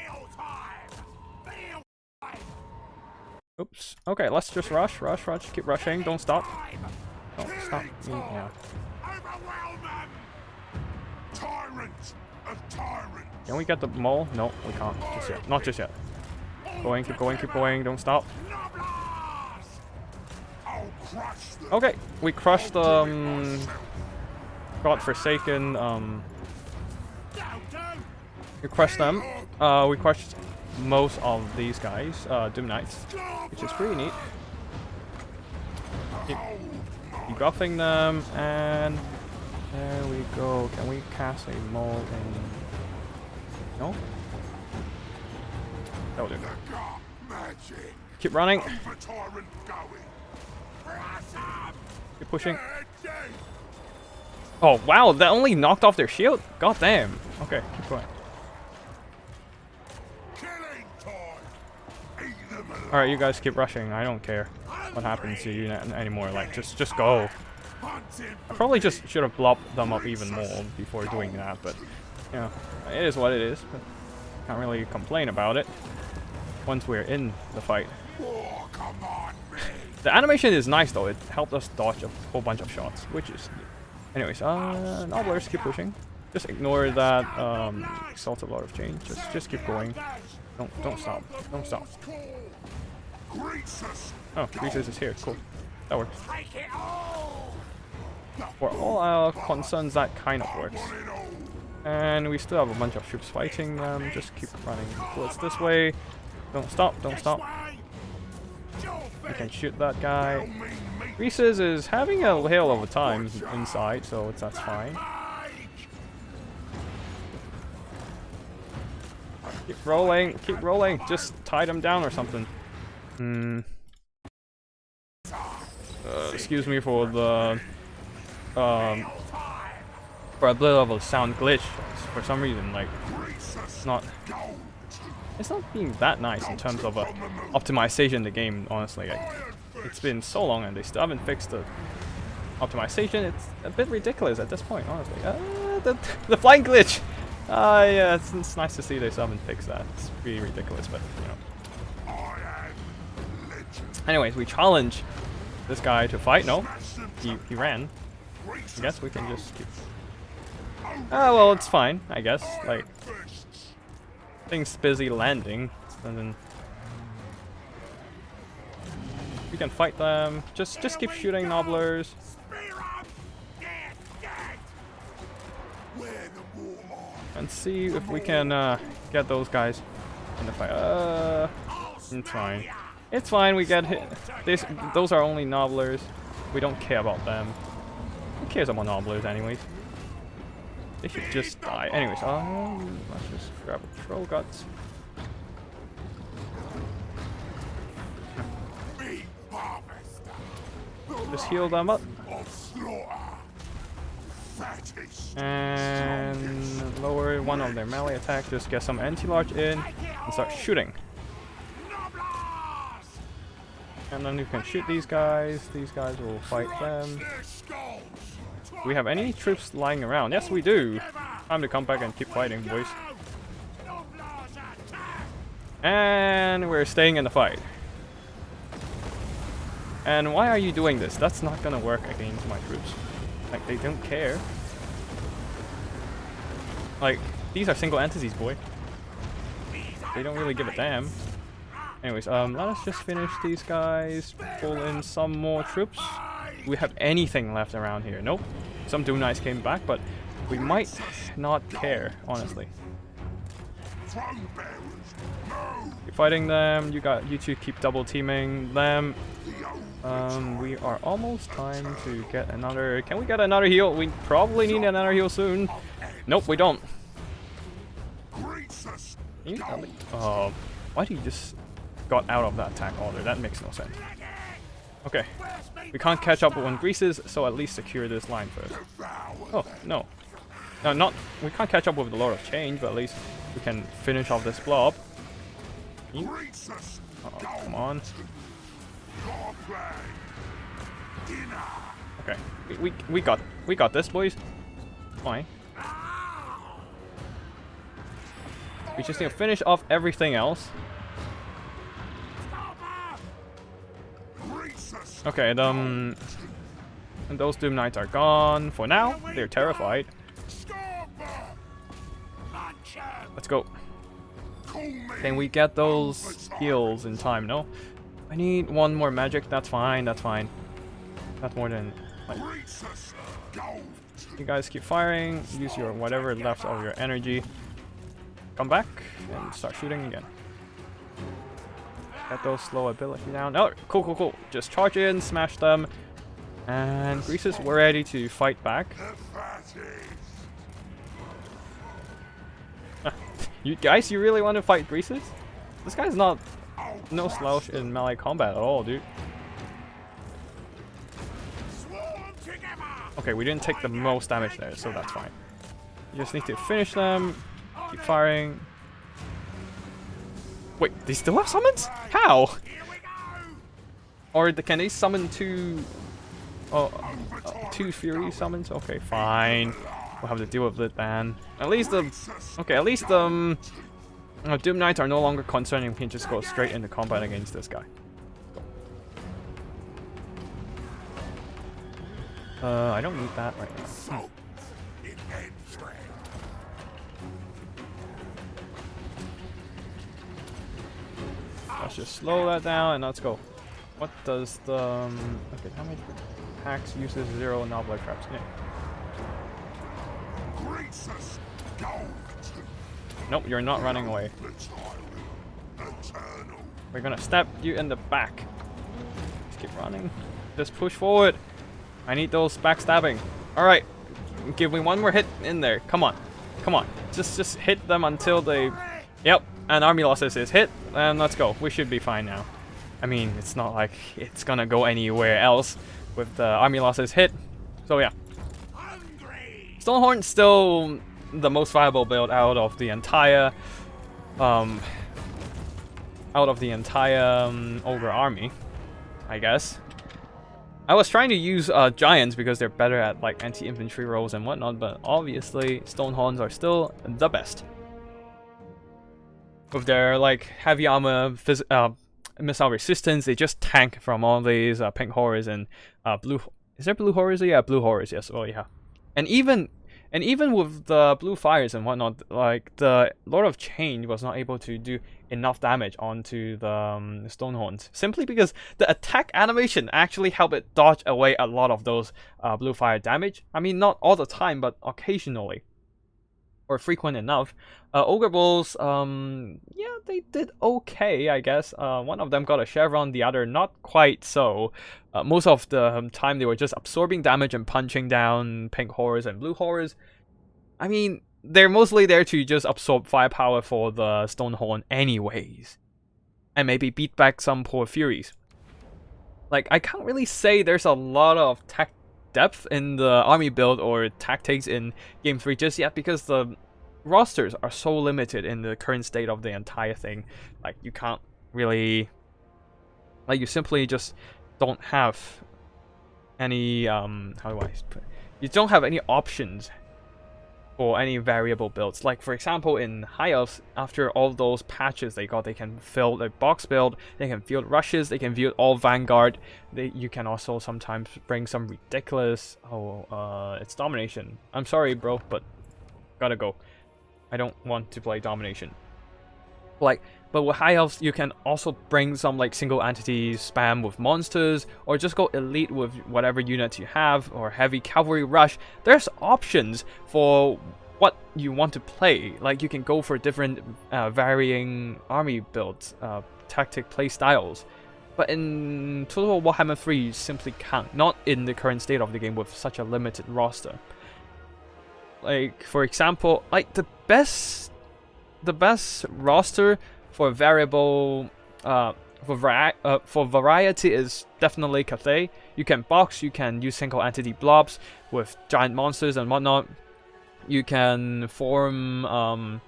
Oops. Okay, let's just rush, rush, rush, keep rushing, don't stop. Don't stop. Yeah. Can we get the mole? No, we can't. Just yet. Not just yet. Going, keep going, keep going, don't stop. Okay, we crushed the godforsaken we crushed them. We crushed most of these guys, Doom Knights, which is pretty neat. Keep buffing them, and there we go. Can we cast a mole in? No? That'll do. Keep running. Keep pushing. Oh wow, that only knocked off their shield? God damn. Okay, keep going. Alright, you guys keep rushing. I don't care what happens to you anymore. Like, just go. I probably just should have blobbed them up even more before doing that, but, you know, it is what it is. But can't really complain about it once we're in the fight. The animation is nice though. It helped us dodge a whole bunch of shots, which is... Anyways, Nobblers, keep pushing. Just ignore that Salt of Lord of Change. Just keep going. Don't stop. Don't stop. Oh, Greasus is here. Cool. That works. For all our concerns, that kind of works. And we still have a bunch of troops fighting them. Just keep running towards this way. Don't stop. Don't stop. You can shoot that guy. Greasus is having a hell of a time inside, so that's fine. Keep rolling, keep rolling. Just tie them down or something. Excuse me for the for a bit of a sound glitch. For some reason, like it's not being that nice in terms of optimization in the game. Honestly, it's been so long and they still haven't fixed the optimization. It's a bit ridiculous at this point, honestly. The flying glitch. Yeah, it's nice to see they still haven't fixed that. It's really ridiculous, but you know. Anyways, we challenge this guy to fight. No, he ran. I guess we can just keep. Oh well, it's fine. I guess like things busy landing, and then we can fight them. Just keep shooting nobblers. And see if we can get those guys in the fight. It's fine. It's fine. We get hit. Those are only nobblers. We don't care about them. Who cares about nobblers, anyways? They should just die. Anyways, let's just grab a troll guts. Just heal them up. And lower one of their melee attack. Just get some anti-large in and start shooting. And then you can shoot these guys. These guys will fight them. Do we have any troops lying around? Yes, we do. Time to come back and keep fighting, boys. And we're staying in the fight. And why are you doing this? That's not gonna work against my troops. Like, they don't care. Like, these are single entities, boy. They don't really give a damn. Anyways, let us just finish these guys. Pull in some more troops. Do we have anything left around here? Nope. Some Doom Knights came back, but we might not care, honestly. Keep fighting them. You two keep double teaming them. We are almost time to get another. Can we get another heal? We probably need another heal soon. Nope, we don't. Oh, why do you just got out of that attack order? That makes no sense. Okay, we can't catch up with Greasus, so at least secure this line first. Oh no, not we can't catch up with the Lord of Change, but at least we can finish off this blob. Oh, come on. Okay, we got this, boys. Fine. We just need to finish off everything else. Okay, and those Doom Knights are gone for now. They're terrified. Let's go. Can we get those heals in time? No. I need one more magic. That's fine. That's fine. That's more than. Like, you guys keep firing. Use your whatever left of your energy. Come back and start shooting again. Get those slow ability down. Oh, cool. Just charge in, smash them. And Greasus, we're ready to fight back. You guys, you really want to fight Greasus? This guy's no slouch in melee combat at all, dude. Okay, we didn't take the most damage there, so that's fine. You just need to finish them. Keep firing. Wait, they still have summons? How? Or can they summon two Fury summons? Okay, fine. We'll have to deal with it then. At least Doom Knights are no longer concerning. We can just go straight into combat against this guy. I don't need that right now. Let's just slow that down and let's go. What does the okay? How many attacks uses 0 nobbler traps? Yeah. Nope, you're not running away. We're gonna stab you in the back. Just keep running. Just push forward. I need those backstabbing. All right, give me one more hit in there. Come on. Just hit them until they. Yep. and army losses is hit, and let's go. We should be fine now. I mean, it's not like it's gonna go anywhere else with the army losses hit. So yeah. Stonehorn's still the most viable build out of the entire ogre army, I guess. I was trying to use giants because they're better at like anti-infantry rolls and whatnot, but obviously Stonehorns are still the best. With their like heavy armor, missile resistance, they just tank from all these pink horrors and blue. Is there blue horrors? Yeah, blue horrors. Yes. Oh yeah. And even with the blue fires and whatnot, like the Lord of Change was not able to do enough damage onto the Stonehorns, simply because the attack animation actually helped it dodge away a lot of those blue fire damage. I mean, not all the time, but occasionally, or frequent enough. Ogre Bulls, yeah, they did okay, I guess. One of them got a chevron, the other not quite so. Most of the time they were just absorbing damage and punching down pink horrors and blue horrors. I mean, they're mostly there to just absorb firepower for the Stonehorn anyways, and maybe beat back some poor Furies. Like, I can't really say there's a lot of tech depth in the army build or tactics in Game 3 just yet, because the rosters are so limited in the current state of the entire thing. Like, you can't really, like, you simply just don't have any how do I put it? You don't have any options for any variable builds. Like, for example, in High Elves, after all those patches they got, they can field a box build, they can field rushes, they can field all Vanguard. You can also sometimes bring some ridiculous, it's Domination. I'm sorry, bro, but gotta go. I don't want to play Domination. Like, but with High Elves, you can also bring some like single entity spam with monsters, or just go elite with whatever units you have, or heavy cavalry rush. There's options for what you want to play. Like, you can go for different varying army builds, tactic play styles. But in Total Warhammer 3, you simply can't. Not in the current state of the game with such a limited roster. Like, for example, like the best roster for variable for variety is definitely Cathay. You can box, you can use single entity blobs with giant monsters and whatnot. You can form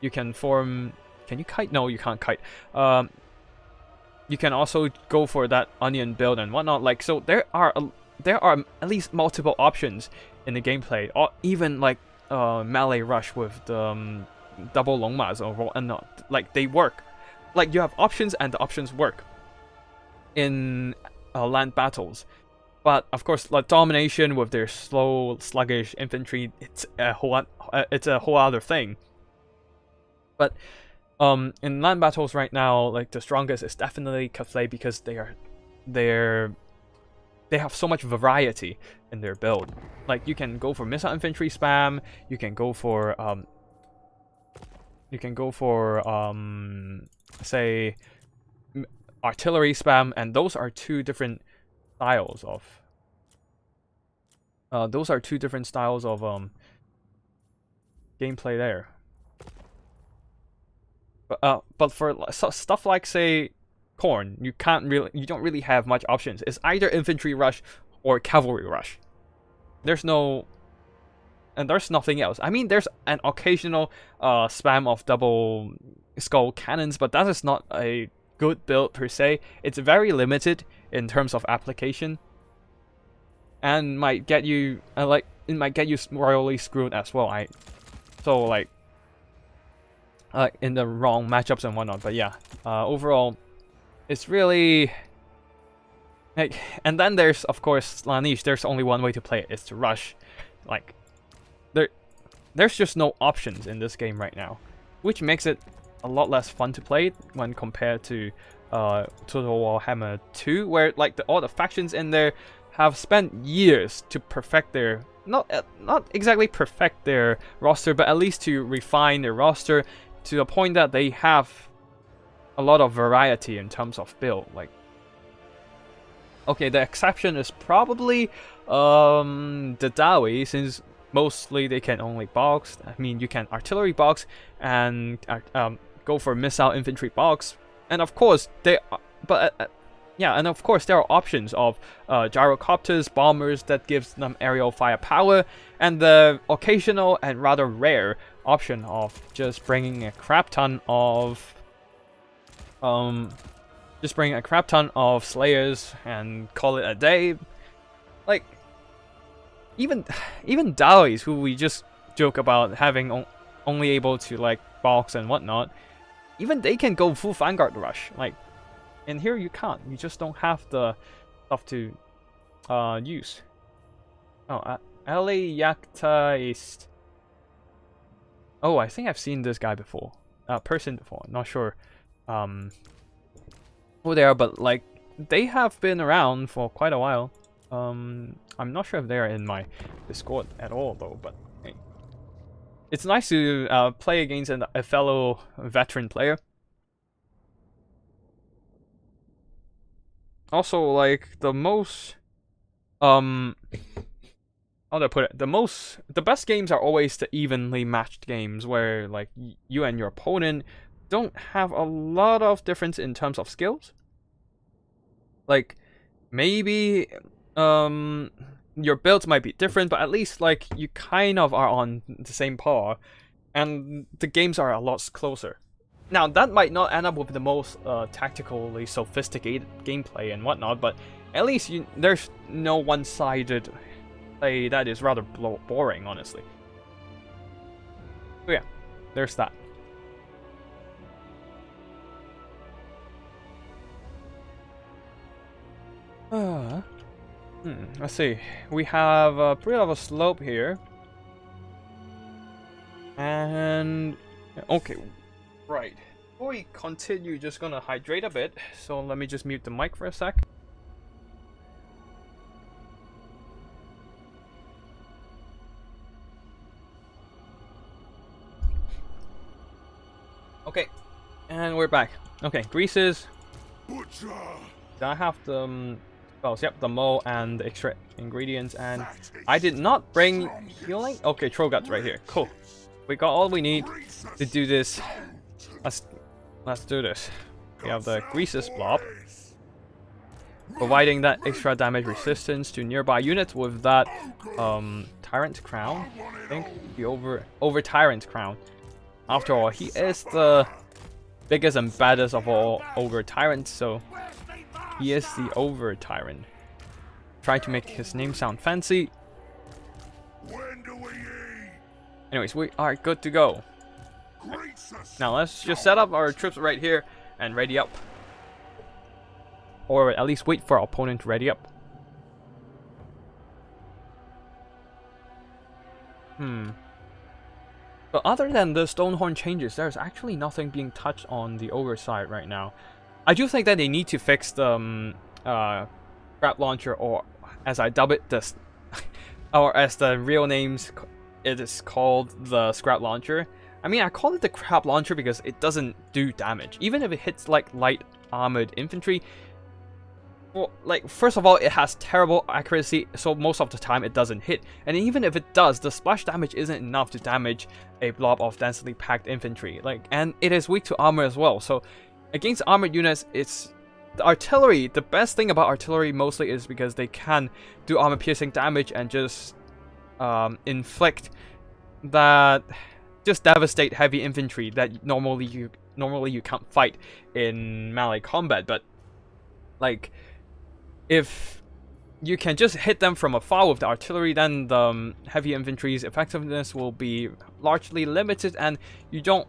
can you kite? No, you can't kite. You can also go for that onion build and whatnot. Like, so there are at least multiple options in the gameplay, or even like melee rush with the double longmas or not. Like, they work. Like, you have options, and the options work in land battles. But of course, like Domination with their slow, sluggish infantry, it's a whole other thing. But in land battles right now, like, the strongest is definitely Cathay, because they have so much variety in their build. Like, you can go for missile infantry spam, you can go for say artillery spam, and those are two different styles of gameplay there. But for stuff like, say, Corn, you don't really have much options. It's either infantry rush or cavalry rush. There's nothing else. I mean, there's an occasional spam of double skull cannons, but that is not a good build per se. It's very limited in terms of application, and might get you it might get you royally screwed as well. So like in the wrong matchups and whatnot. But yeah, overall, it's really like. And then there's, of course, Slaanesh. There's only one way to play it. It's to rush. Like, there's just no options in this game right now, which makes it a lot less fun to play when compared to Total Warhammer 2, where like all the factions in there have spent years to perfect their not exactly perfect their roster, but at least to refine their roster to the point that they have a lot of variety in terms of build. Like, okay, the exception is probably the Dawi, since mostly they can only box. I mean, you can artillery box and go for missile infantry box, and of course yeah, and of course there are options of gyrocopters, bombers that gives them aerial firepower, and the occasional and rather rare option of just bringing a crap ton of slayers and call it a day. Like even Daois, who we just joke about having only able to like box and whatnot, even they can go full Vanguard rush. Like, and here you can't. You just don't have the stuff to use. Oh, LA Yakta is. Oh, I think I've seen this guy before. Person before. Not sure who they are, but like they have been around for quite a while. I'm not sure if they're in my Discord at all though, but hey. It's nice to play against a fellow veteran player. Also, like the most how do I put it? The best games are always the evenly matched games where like you and your opponent don't have a lot of difference in terms of skills. Like maybe your builds might be different, but at least like you kind of are on the same par, and the games are a lot closer. Now that might not end up with the most tactically sophisticated gameplay and whatnot, but at least there's no one-sided play that is rather boring, honestly. So yeah, there's that. Let's see. We have a pretty of a slope here. And okay, right. Before we continue, just gonna hydrate a bit. So let me just mute the mic for a sec. Okay, and we're back. Okay, Greasus. Butcher. I have the spells, yep, the mo and the extra ingredients, and I did not bring healing. Okay, Troll Guts right here. Cool. We got all we need to do this. Let's do this. We have the Greasus blob, providing that extra damage resistance to nearby units with that Tyrant Crown. I think the over Tyrant Crown. After all, he is the biggest and baddest of all ogre tyrants, so he is the over tyrant. Trying to make his name sound fancy. Anyways, we are good to go. Now let's just set up our troops right here and ready up. Or at least wait for our opponent to ready up. But other than the Stonehorn changes, there's actually nothing being touched on the ogre side right now. I do think that they need to fix the Scrap Launcher, or as I dub it, or as the real names, it is called the Scrap Launcher. I mean, I call it the Crap Launcher because it doesn't do damage. Even if it hits like light armored infantry, well, like, first of all, it has terrible accuracy, so most of the time it doesn't hit. And even if it does, the splash damage isn't enough to damage a blob of densely packed infantry. Like, and it is weak to armor as well. So against armored units, it's the artillery. The best thing about artillery mostly is because they can do armor piercing damage and just inflict that, just devastate heavy infantry that normally you can't fight in melee combat. But like, if you can just hit them from afar with the artillery, then the heavy infantry's effectiveness will be largely limited, and you don't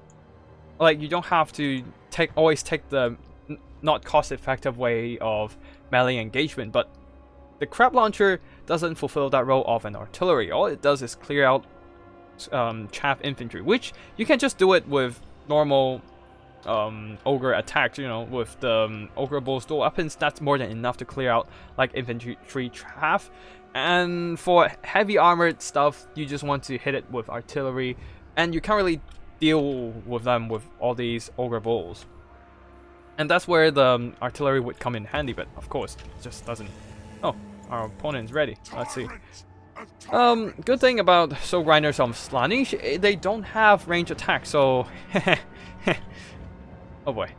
have to always take the not cost-effective way of melee engagement. But the Crab Launcher doesn't fulfill that role of an artillery. All it does is clear out chaff infantry, which you can just do it with normal ogre attacks, you know, with the ogre bull's dual weapons. That's more than enough to clear out like infantry chaff. And for heavy armored stuff, you just want to hit it with artillery, and you can't really deal with them with all these ogre bulls. And that's where the artillery would come in handy, but of course it just doesn't. Oh, our opponent's ready. Let's see. Good thing about Soul Grinders of Slaanesh, they don't have range attack, so Oh boy.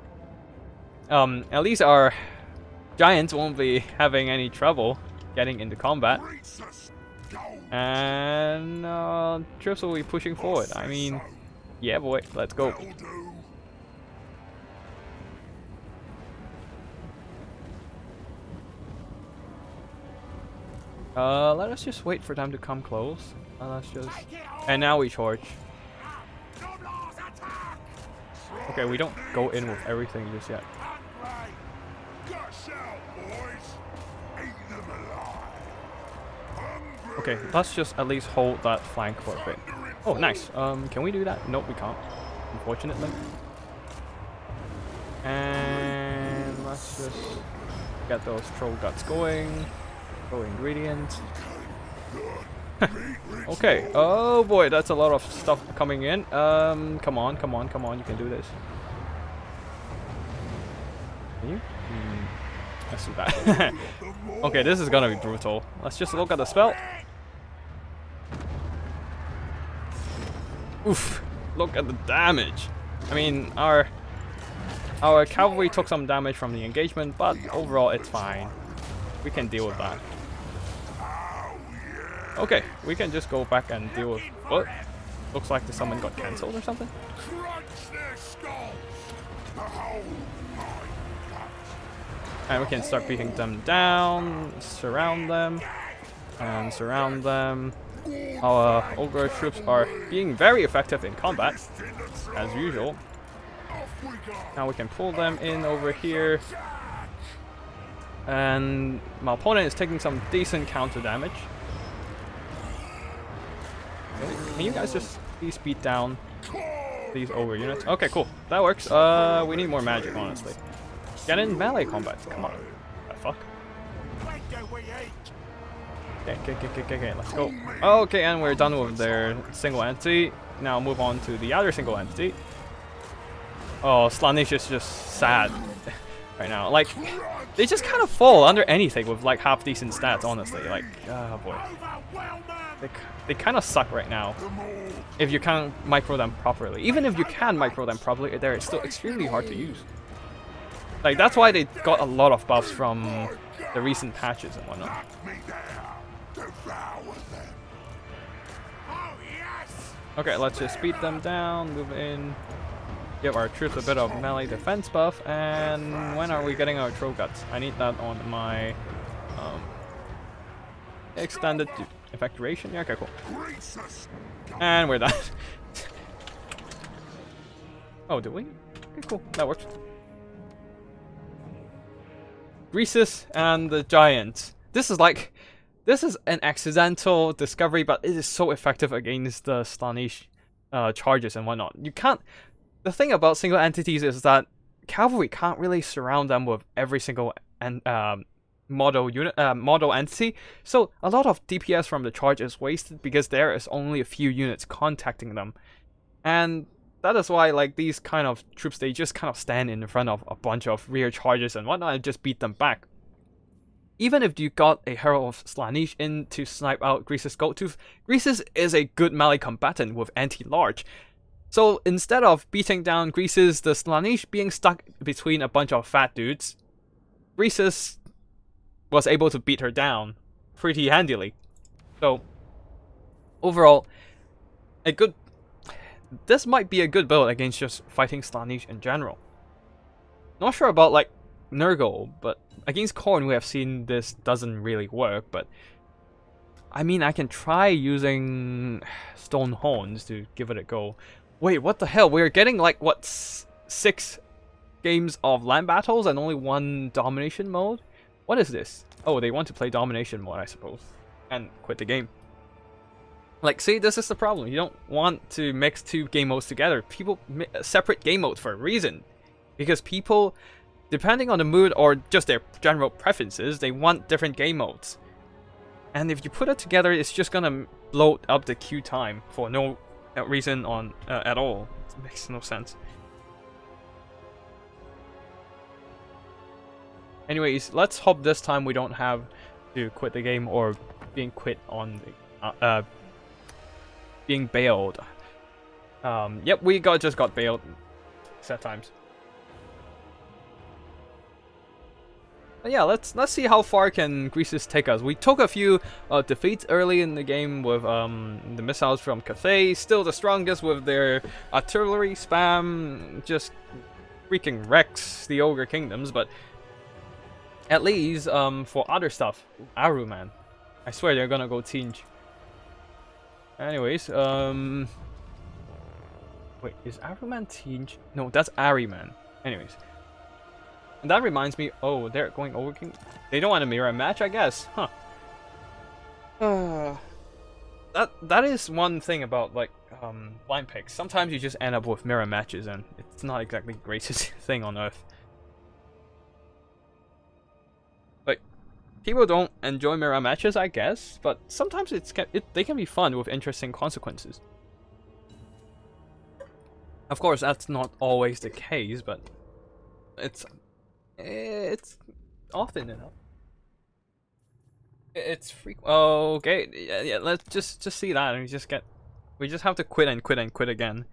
At least our giants won't be having any trouble getting into combat. Greasus, go. And troops will be pushing forward. I mean, yeah boy, let's go. That'll do. Let us just wait for them to come close. Let's just... And now we charge. Noblars attack. Okay, we don't go in with everything just yet. Hungry. Gush out, boys. Eat them alive. Hungry. Okay, let's just at least hold that flank for a bit. Oh, nice. Can we do that? Nope, we can't. Unfortunately. And let's just get those troll guts going. Go ingredients. Okay. Oh boy, that's a lot of stuff coming in. Come on, come on, come on. You can do this. Can you? Let's do that. Okay, this is gonna be brutal. Let's just look at the spell. Oof! Look at the damage. I mean, our cavalry took some damage from the engagement, but overall it's fine. We can deal with that. Okay, we can just go back and deal with... What? Looks like the summon got cancelled or something? Crunch their skulls. The whole mine cut. And we can start beating them down, surround them, and surround them. Our ogre troops are being very effective in combat, as usual. Off we go. Now we can pull them in over here. And my opponent is taking some decent counter damage. Okay, can you guys just please beat down these ogre units? Okay, cool. That works. We need more magic, honestly. Get in melee combat. Come on. The fuck? When do we eat? Okay, let's go. Okay, and we're done with their single entity. Now move on to the other single entity. Oh, Slaanesh is just sad right now. Like, they just kind of fall under anything with like half decent stats, honestly. Like, oh boy. They kind of suck right now if you can't micro them properly. Even if you can micro them properly, they're still extremely hard to use. Like, that's why they got a lot of buffs from the recent patches and whatnot. Knock me down. Devour them. Oh yes. Okay, let's just beat them down, move in, give our troops a bit of melee defense buff, and when are we getting our troll guts? I need that on my extended effectuation. Yeah, okay, cool. Greasus. And we're done. Oh, do we? Okay, cool. That works. Greasus and the Giants. This is an accidental discovery, but it is so effective against the Slaanesh charges and whatnot. You can't... The thing about single entities is that cavalry can't really surround them with every single model entity, so a lot of DPS from the charge is wasted because there is only a few units contacting them, and that is why like these kind of troops, they just kind of stand in front of a bunch of rear charges and whatnot and just beat them back. Even if you got a Herald of Slaanesh in to snipe out Greasus Goldtooth, Greasus is a good melee combatant with anti-large. So instead of beating down Greasus, the Slaanesh being stuck between a bunch of fat dudes, Greasus was able to beat her down pretty handily. So overall, this might be a good build against just fighting Slaanesh in general. Not sure about like Nurgle, but against Khorne we have seen this doesn't really work, but I mean I can try using Stone Horns to give it a go. Wait, what the hell? We're getting like, what, 6 games of land battles and only 1 domination mode? What is this? Oh, they want to play domination mode, I suppose. And quit the game. Like, see, this is the problem. You don't want to mix 2 game modes together. People separate game modes for a reason. Because people, depending on the mood or just their general preferences, they want different game modes. And if you put it together, it's just gonna bloat up the queue time for no reason on at all. It makes no sense. Anyways, let's hope this time we don't have to quit the game or being quit on the being bailed. Yep, we just got bailed set times. But yeah, let's see how far can Greasus take us. We took a few defeats early in the game with the missiles from Cathay, still the strongest with their artillery spam, just freaking wrecks the Ogre Kingdoms, but at least for other stuff, Aru, man. I swear they're gonna go change. Anyways, wait, is Aruman change? No, that's Ariman. Anyways. And that reminds me, oh, they're going over King. They don't want a mirror match, I guess, huh? That is one thing about like blind picks. Sometimes you just end up with mirror matches, and it's not exactly the greatest thing on earth. Like, people don't enjoy mirror matches, I guess, but sometimes they can be fun with interesting consequences. Of course, that's not always the case, but it's often enough. It's freak. Oh, okay, yeah. Let's just see that, and we just have to quit and quit and quit again,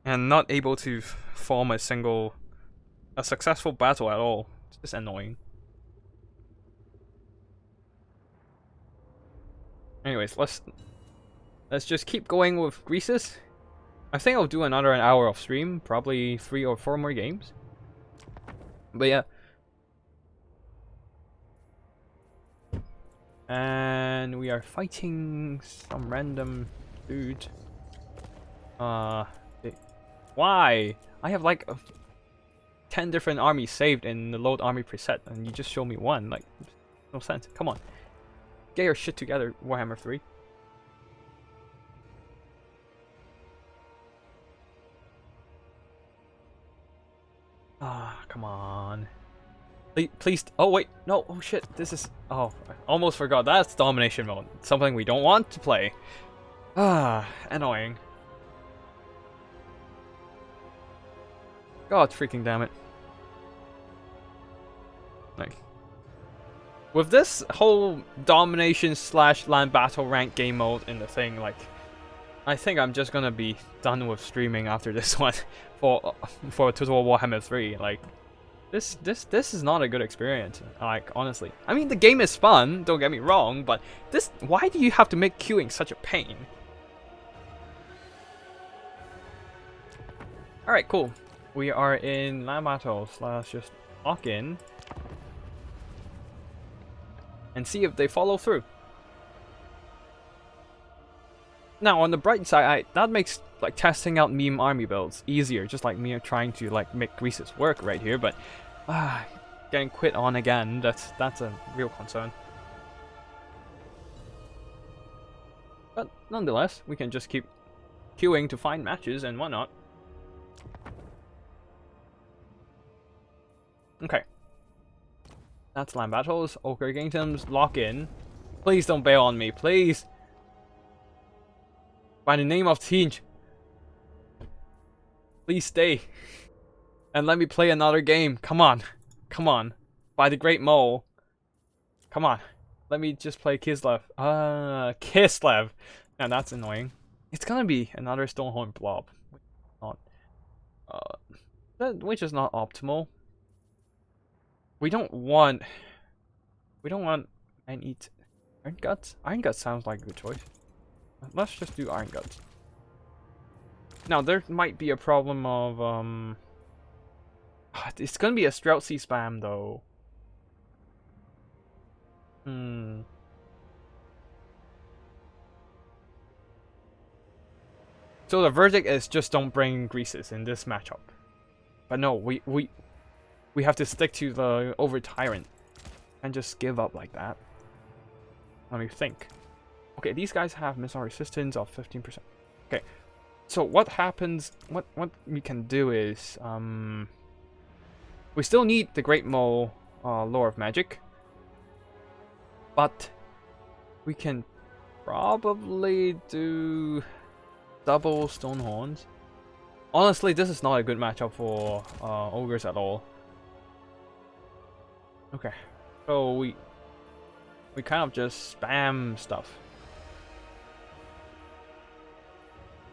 and not able to form a successful battle at all. It's just annoying. Anyways, let's just keep going with Greasus. I think I'll do another hour of stream, probably 3 or 4 more games. But yeah. And we are fighting some random dude. Why? I have like 10 different armies saved in the load army preset, and you just show me one. Like, no sense. Come on. Get your shit together, Warhammer 3. Come on. Please. Oh, wait. No. Oh, shit. This is. Oh, I almost forgot. That's domination mode. Something we don't want to play. Annoying. God freaking damn it. Like, with this whole domination / land battle rank game mode in the thing, like, I think I'm just gonna be done with streaming after this one for Total Warhammer 3. Like, this is not a good experience. Like, honestly, I mean, the game is fun. Don't get me wrong, but why do you have to make queuing such a pain? All right, cool. We are in land battle. Let's just lock in and see if they follow through. Now, on the bright side, that makes like testing out meme army builds easier, just like me trying to like make Greasus work right here. But getting quit on again, that's a real concern. But nonetheless, we can just keep queuing to find matches and whatnot. Okay. That's land battles. Ogre Kingdoms, lock in. Please don't bail on me, please. By the name of Tinge, please stay. And let me play another game. Come on. Come on. By the Great Mole. Come on. Let me just play Kislev. Kislev. And that's annoying. It's gonna be another Stonehorn blob. Which is not optimal. We don't want man eat Iron Guts. Iron Guts sounds like a good choice. Let's just do Iron Guts. Now there might be a problem of it's gonna be a Streltsy spam though. So the verdict is just don't bring Greasus in this matchup. But no, we have to stick to the over tyrant and just give up like that. Let me think. Okay, these guys have missile resistance of 15%. Okay, so what happens? What we can do is we still need the Great Mole Lore of Magic, but we can probably do double Stonehorns. Honestly, this is not a good matchup for ogres at all. Okay, so we kind of just spam stuff.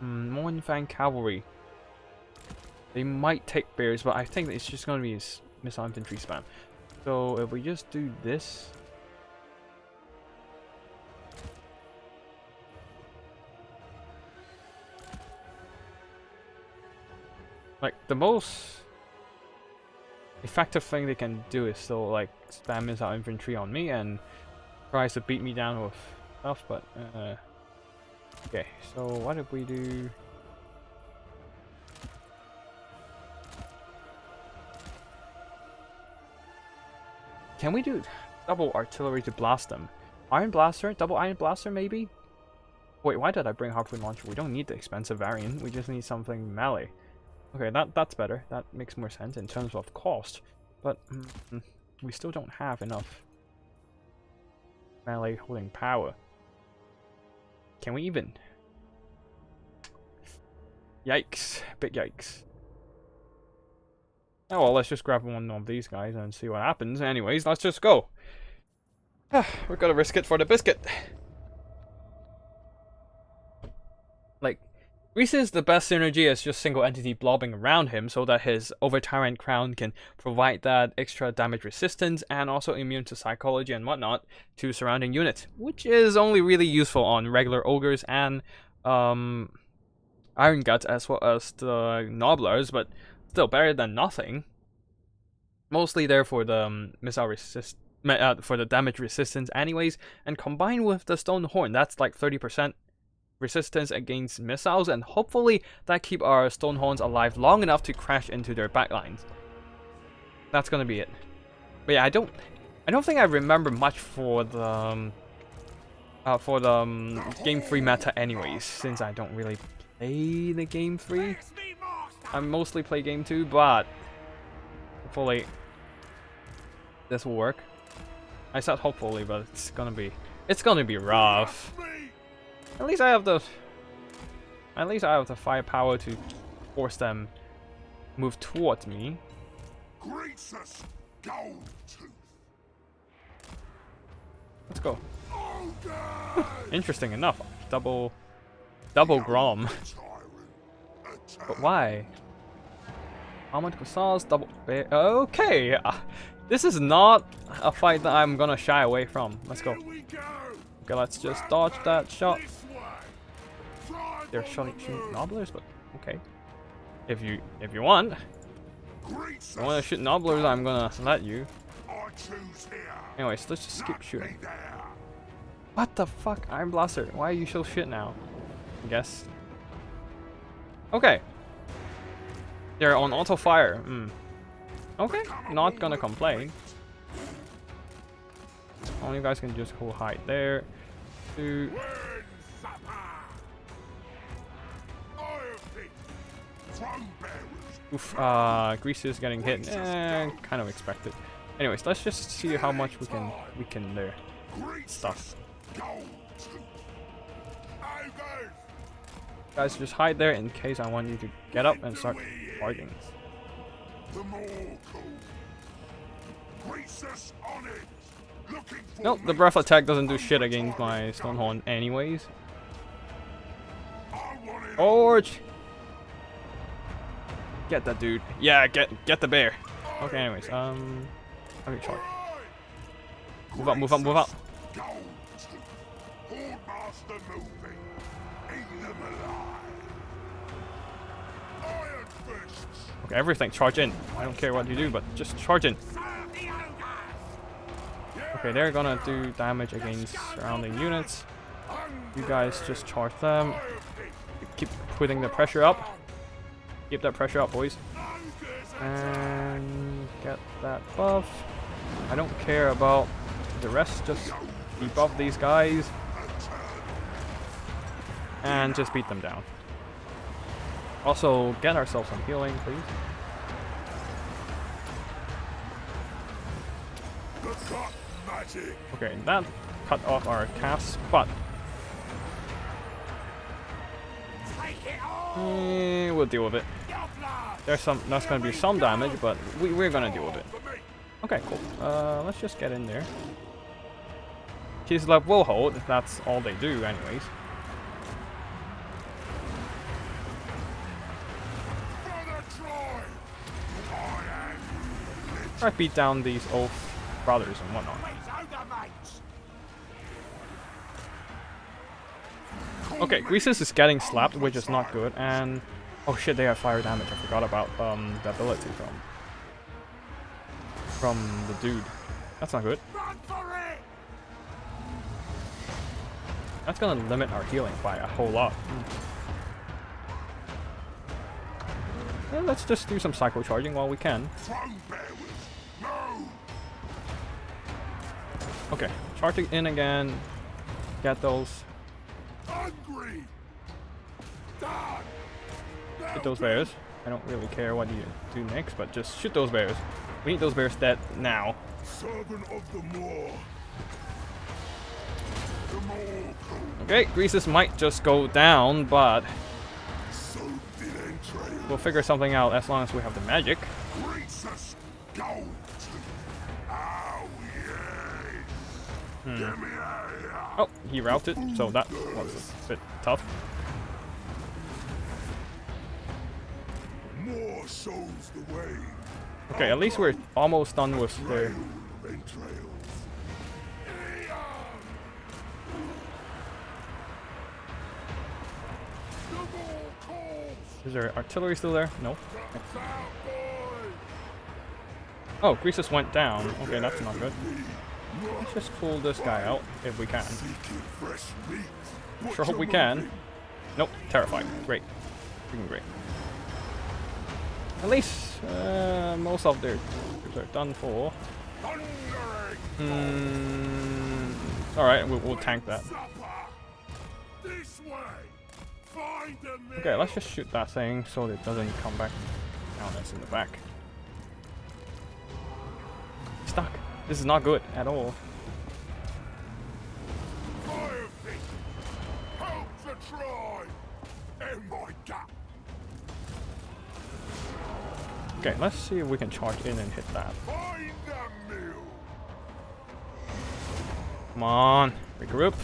Mornfang Cavalry. They might take bears, but I think it's just gonna be missile infantry spam. So if we just do this. Like, the most effective thing they can do is still, like, spam missile infantry on me and tries to beat me down with stuff, but, okay, so what if we do... Can we do double artillery to blast them? Iron Blaster? Double Iron Blaster, maybe? Wait, why did I bring Harpoon Launcher? We don't need the expensive variant, we just need something melee. Okay, that's better. That makes more sense in terms of cost. But we still don't have enough melee holding power. Can we even? Yikes. Big yikes. Oh well, let's just grab one of these guys and see what happens. Anyways, let's just go. We're gonna risk it for the biscuit. Like, Greasus, the best synergy is just single entity blobbing around him so that his Overtyrant Crown can provide that extra damage resistance and also immune to psychology and whatnot to surrounding units, which is only really useful on regular ogres and Iron Guts as well as the Nobblers, but still better than nothing. Mostly there for the missile for the damage resistance anyways, and combined with the Stone Horn, that's like 30% resistance against missiles, and hopefully that keep our Stone Horns alive long enough to crash into their backlines. That's gonna be it. But yeah, I don't think I remember much for the Game 3 meta anyways, since I don't really play the Game 3. I mostly play Game 2, but hopefully this will work. I said hopefully, but it's gonna be rough. At least I have the firepower to force them move towards me. Greasus, gold tooth. Let's go. Interesting enough, double Grom. But why? Armored Cuissars, double bear. Okay, this is not a fight that I'm gonna shy away from. Let's go. Okay, let's just dodge that shot. They're shooting Nobblers, but okay. If you want to shoot Nobblers, I'm gonna let you. Anyways, let's just keep shooting. What the fuck, Iron Blaster? Why are you so shit now? I guess. Okay. They're on auto fire. Okay, not gonna complain. All you guys can just hold hide there. Oof, Greasus getting hit. Kind of expected. Anyways, let's just see how much we can there. Stuff. Guys, just hide there in case I want you to get up and start fighting. Nope, the breath attack doesn't do shit against my Stonehorn anyways. Forge! Get that dude. Yeah, get the bear. Okay, anyways, okay, charge. Move up, move up, move up. Okay, everything, charge in. I don't care what you do, but just charge in. Okay, they're gonna do damage against surrounding units. You guys just charge them. Keep putting the pressure up. Keep that pressure up, boys. And get that buff. I don't care about the rest, just debuff these guys. And just beat them down. Also, get ourselves some healing, please. Okay, that cut off our calf's butt. We'll deal with it. That's gonna be some damage, but we're gonna deal with it. Okay, cool. Let's just get in there. Kislev will hold, if that's all they do anyways. Try to beat down these oath brothers and whatnot. Okay, Greasus is getting slapped, which is not good, and oh shit, they have fire damage. I forgot about the ability from the dude. That's not good. That's gonna limit our healing by a whole lot. Well, let's just do some psycho charging while we can. Okay, charging in again. Get those. Shoot those bears. I don't really care what you do next, but just shoot those bears. We need those bears dead now. Okay, Greasus might just go down, but we'll figure something out as long as we have the magic. Oh, he routed, so that was a bit tough. Okay, at least we're almost done with the... Is there artillery still there? No. Okay. Oh, Greasus went down. Okay, that's not good. Let's just pull this guy out if we can. Sure hope we can. Nope, terrified. Great. Freaking great. At least most of their troops are done for. Alright, we'll tank that. Okay, let's just shoot that thing so it doesn't come back down us in the back. Stuck. This is not good at all. Okay, let's see if we can charge in and hit that. Come on, regroup.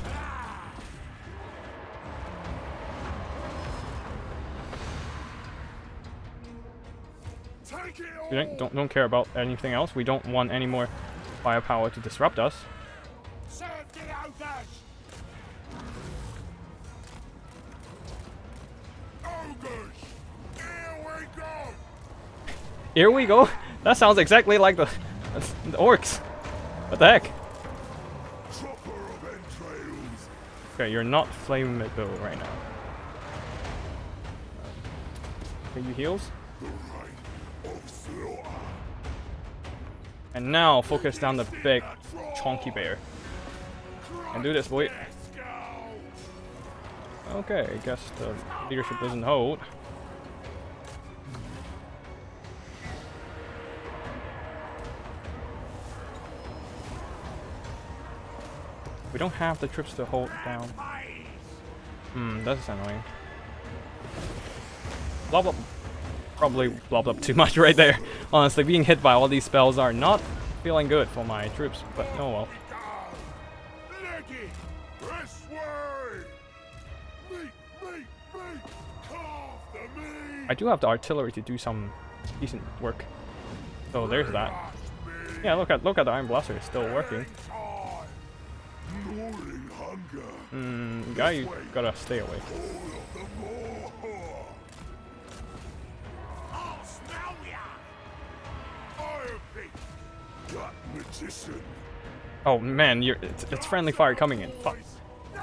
We don't care about anything else. We don't want any more firepower to disrupt us. Here we go. That sounds exactly like the orcs. What the heck? Okay, you're not flammable right now. Okay, you heals. And now focus down the big chunky bear. And do this, boy. Okay, I guess the leadership doesn't hold. We don't have the troops to hold down. That's annoying. Blob up. Probably blobbed up too much right there. Honestly, being hit by all these spells are not feeling good for my troops, but oh well. I do have the artillery to do some decent work. So there's that. Yeah, look at the Iron Blaster, it's still working. Guy, you gotta stay away. Oh man, it's friendly fire coming in. Fuck.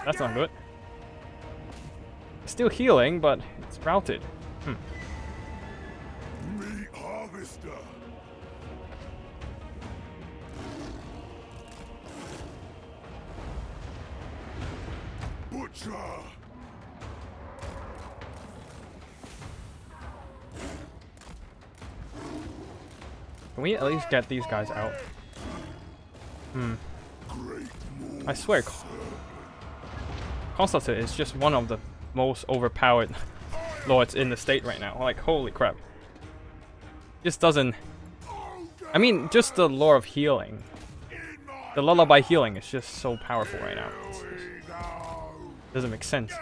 That's not good. It's still healing, but it's routed. Meat harvester. Butcher. Can we at least get these guys out? I swear, Constantine is just one of the most overpowered lords in the state right now. Like, holy crap. Just doesn't... I mean, just the lore of healing. The lullaby healing is just so powerful right now. Doesn't make sense.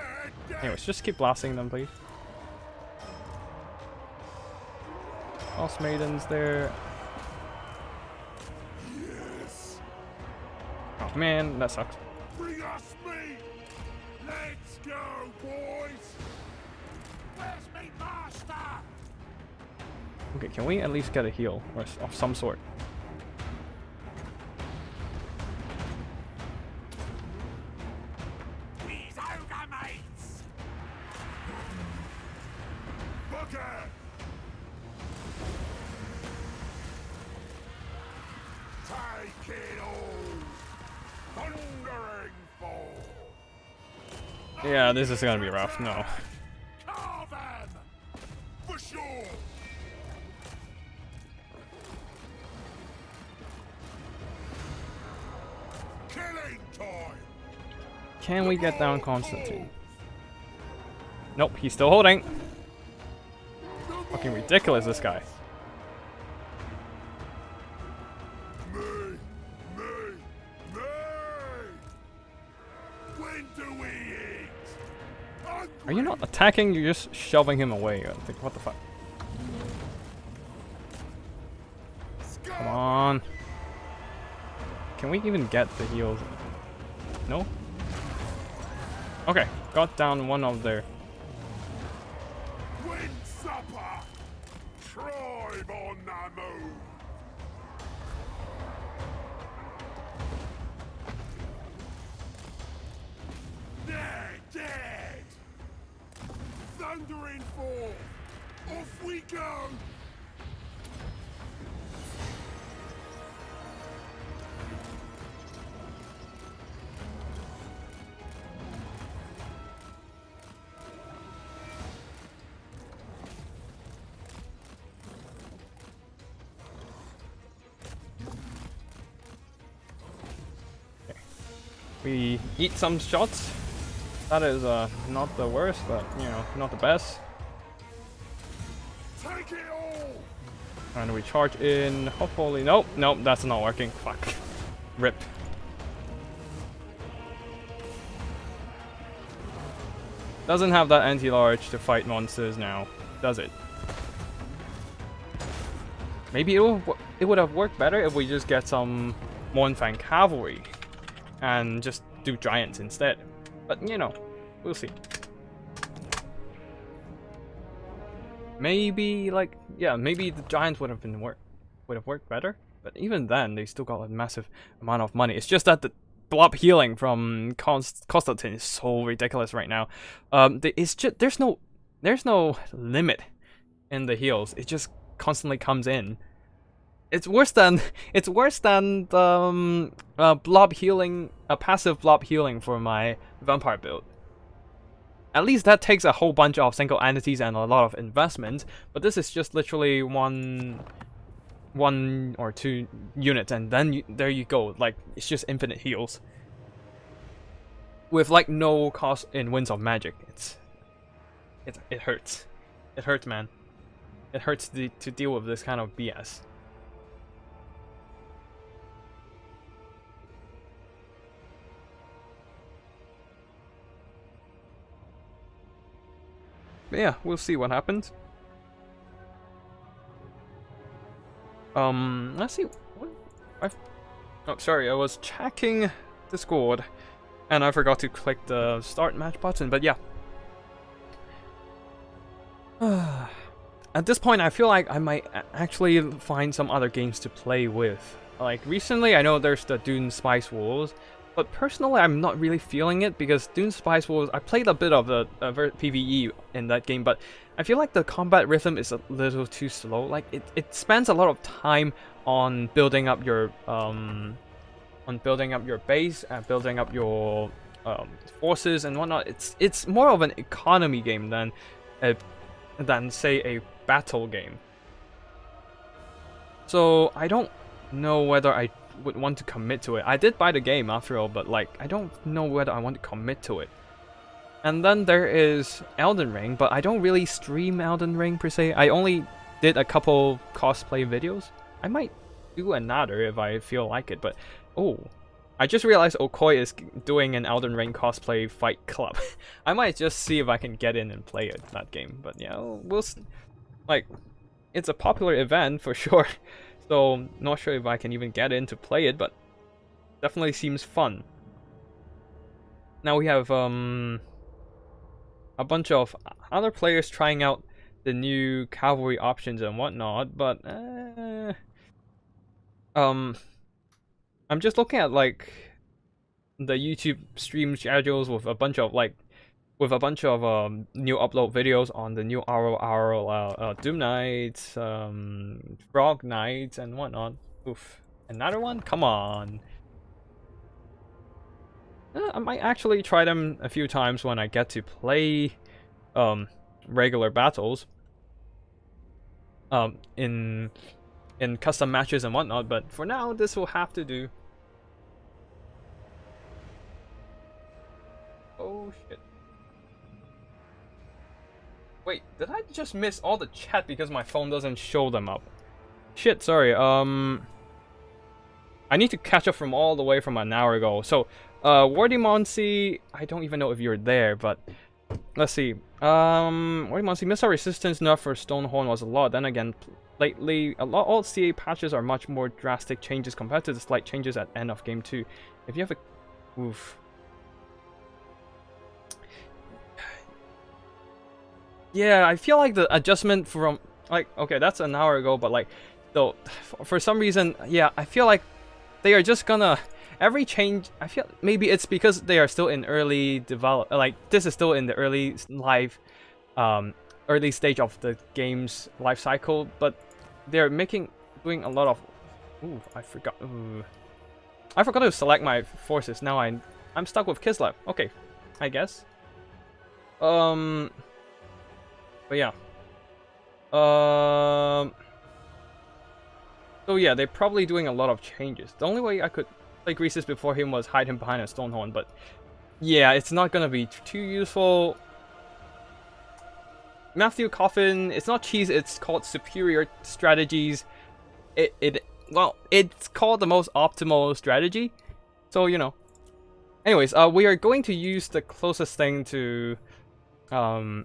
Anyways, just keep blasting them, please. Lost Maidens there. Oh man, that sucks. Bring us meat! Let's go, boys! Where's me master? Okay, can we at least get a heal or of some sort? These ogre mates! Bucket! Take it all! Thundering fall! Yeah, this is gonna be rough. No. Carve them! For sure! Killing time! Can we get down Constantine? Nope, he's still holding. Fucking ridiculous, this guy. Me! Me! Me! When do we eat? Are you not attacking? You're just shoving him away. I think, what the fuck? Come on. Can we even get the heals? No? Okay, got down one of their... Win supper! Tribe on the move! They're dead! Thundering forth! Off we go! We eat some shots. That is not the worst, but you know, not the best. Take it all! And we charge in. Hopefully, nope, nope, that's not working. Fuck. Rip. Doesn't have that anti-large to fight monsters now, does it? Maybe it would have worked better if we just get some Mournfang cavalry and just do giants instead. But you know, we'll see. Maybe like, yeah, maybe the giants would have worked better. But even then, they still got a massive amount of money. It's just that the blob healing from Constantine is so ridiculous right now. It's just there's no limit in the heals. It just constantly comes in. It's worse than blob healing, a passive blob healing for my vampire build. At least that takes a whole bunch of single entities and a lot of investment, but this is just literally one or two units, and then there you go. Like, it's just infinite heals with like no cost in Winds of Magic. It hurts. It hurts, man. It hurts to deal with this kind of BS. But yeah, we'll see what happens. Let's see. Oh, sorry, I was checking Discord, and I forgot to click the start match button. But yeah. At this point, I feel like I might actually find some other games to play with. Like, recently, I know there's the Dune Spice Wars, but personally, I'm not really feeling it, because Dune Spice Wars, I played a bit of the PvE in that game, but I feel like the combat rhythm is a little too slow. Like, it spends a lot of time on building up your base and building up your forces and whatnot. It's more of an economy game than say a battle game. So I don't know whether I would want to commit to it. I did buy the game after all, but like, I don't know whether I want to commit to it. And then there is Elden Ring, but I don't really stream Elden Ring per se. I only did a couple cosplay videos. I might do another if I feel like it, but oh, I just realized Okoi is doing an Elden Ring cosplay fight club. I might just see if I can get in and play that game, but yeah, we'll like, it's a popular event for sure. So, not sure if I can even get in to play it, but definitely seems fun. Now we have a bunch of other players trying out the new cavalry options and whatnot, but I'm just looking at like the YouTube stream schedules with a bunch of new upload videos on the new RO Doom Knights, Frog Knights and whatnot. Oof. Another one? Come on. I might actually try them a few times when I get to play regular battles in custom matches and whatnot, but for now this will have to do. Oh shit. Wait, did I just miss all the chat because my phone doesn't show them up? Shit, sorry. I need to catch up from all the way from an hour ago. So, Wardimonsi, I don't even know if you're there, but let's see. Wardimonsi, missile resistance nerf for Stonehorn was a lot. Then again, lately, all CA patches are much more drastic changes compared to the slight changes at end of game 2. If you have a... Oof. Yeah, I feel like the adjustment from... Like, okay, that's an hour ago, but like... Though, for some reason, yeah, I feel like they are just gonna... Every change, I feel maybe it's because they are still in early develop. Like this is still in the early stage of the game's life cycle. But they're doing a lot of. Ooh, I forgot. I forgot to select my forces. Now I'm stuck with Kislev. Okay, I guess. But yeah. So yeah, they're probably doing a lot of changes. The only way I could play Greasus before him was hide him behind a Stonehorn, but yeah, it's not gonna be too useful. Matthew Coffin, it's not cheese, it's called superior strategies. Well, it's called the most optimal strategy. So, you know. Anyways, we are going to use the closest thing to a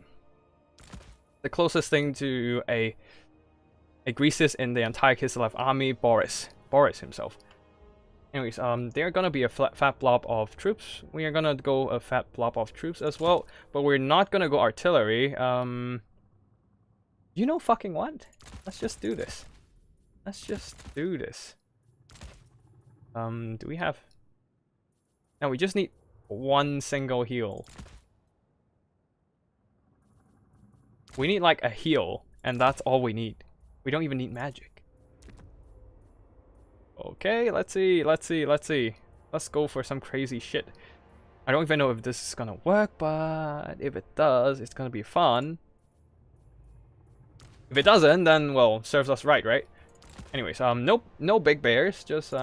Greasus in the entire Kislev army, Boris himself. Anyways, they're gonna be a fat blob of troops. We are gonna go a fat blob of troops as well, but we're not gonna go artillery. You know fucking what? Let's just do this. Do we have... Now we just need one single heal. We need like a heal, and that's all we need. We don't even need magic. Okay, let's see. Let's go for some crazy shit. I don't even know if this is gonna work, but if it does, it's gonna be fun. If it doesn't, then, well, serves us right? Anyways, nope, no big bears, just,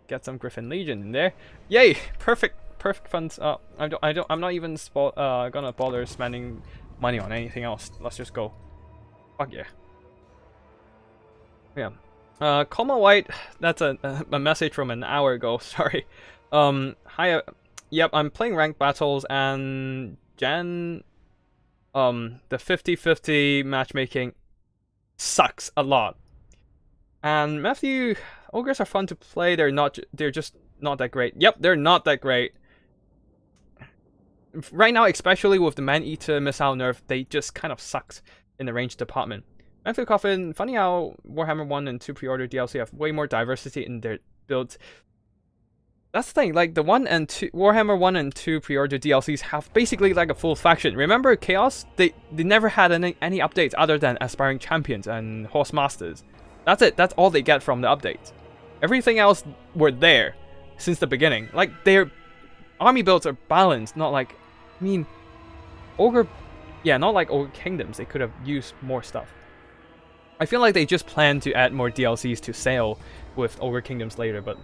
get some Griffin Legion in there. Yay! Perfect funds. I'm not even gonna bother spending money on anything else. Let's just go. Fuck yeah. Yeah. Coma White, that's a message from an hour ago, sorry. Hi, yep, I'm playing ranked battles, and Jan, the 50-50 matchmaking sucks a lot. And Matthew, ogres are fun to play, they're just not that great. Yep, they're not that great. Right now, especially with the Man-Eater missile nerf, they just kind of sucks in the range department. Matthew Coffin, funny how Warhammer 1 and 2 pre-order DLC have way more diversity in their builds. That's the thing, like the Warhammer 1 and 2 pre-order DLCs have basically like a full faction. Remember Chaos? They never had any updates other than Aspiring Champions and Horse Masters. That's it, that's all they get from the updates. Everything else were there since the beginning. Like their army builds are balanced, not like, I mean, not like Ogre Kingdoms, they could have used more stuff. I feel like they just plan to add more DLCs to sale with Ogre Kingdoms later, but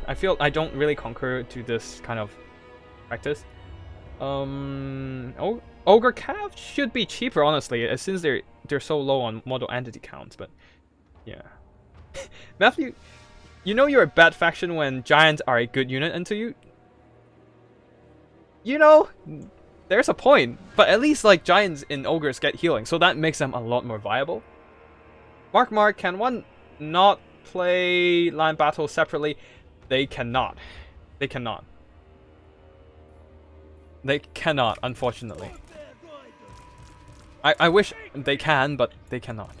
I feel I don't really concur to this kind of practice. Ogre Cav should be cheaper, honestly, since they're so low on model entity counts, but yeah. Matthew, you know you're a bad faction when Giants are a good unit until you... You know, there's a point, but at least like Giants in Ogres get healing, so that makes them a lot more viable. Mark, can one not play land battles separately? They cannot. They cannot. They cannot, unfortunately. I wish they can, but they cannot.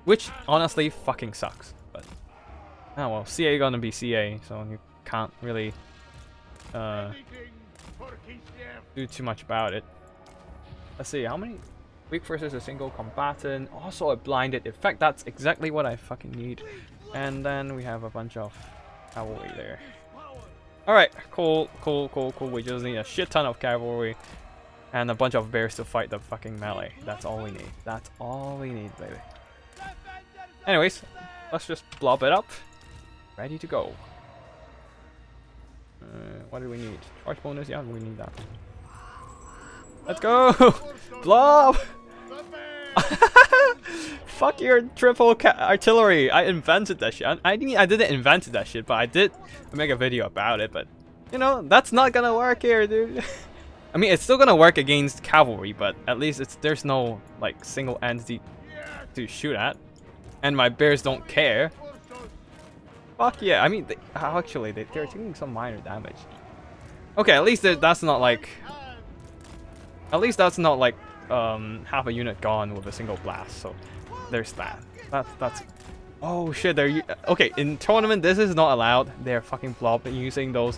Which honestly fucking sucks. But oh well, CA gonna be CA, so you can't really do too much about it. Let's see, how many? Weak versus a single combatant. Also a blinded effect. That's exactly what I fucking need. And then we have a bunch of cavalry there. Alright, cool. We just need a shit ton of cavalry and a bunch of bears to fight the fucking melee. That's all we need. That's all we need, baby. Anyways, let's just blob it up. Ready to go. What do we need? Charge bonus? Yeah, we need that. Let's go! Blob! Fuck your triple artillery! I invented that shit. I didn't invent that shit, but I did make a video about it. But you know, that's not gonna work here, dude. I mean, it's still gonna work against cavalry, but at least there's no like single entity to shoot at, and my bears don't care. Fuck yeah! I mean, actually, they're taking some minor damage. Okay, at least that's not like. At least that's not like half a unit gone with a single blast. So there's that. That's. Oh shit! They're okay in tournament. This is not allowed. They're fucking blob using those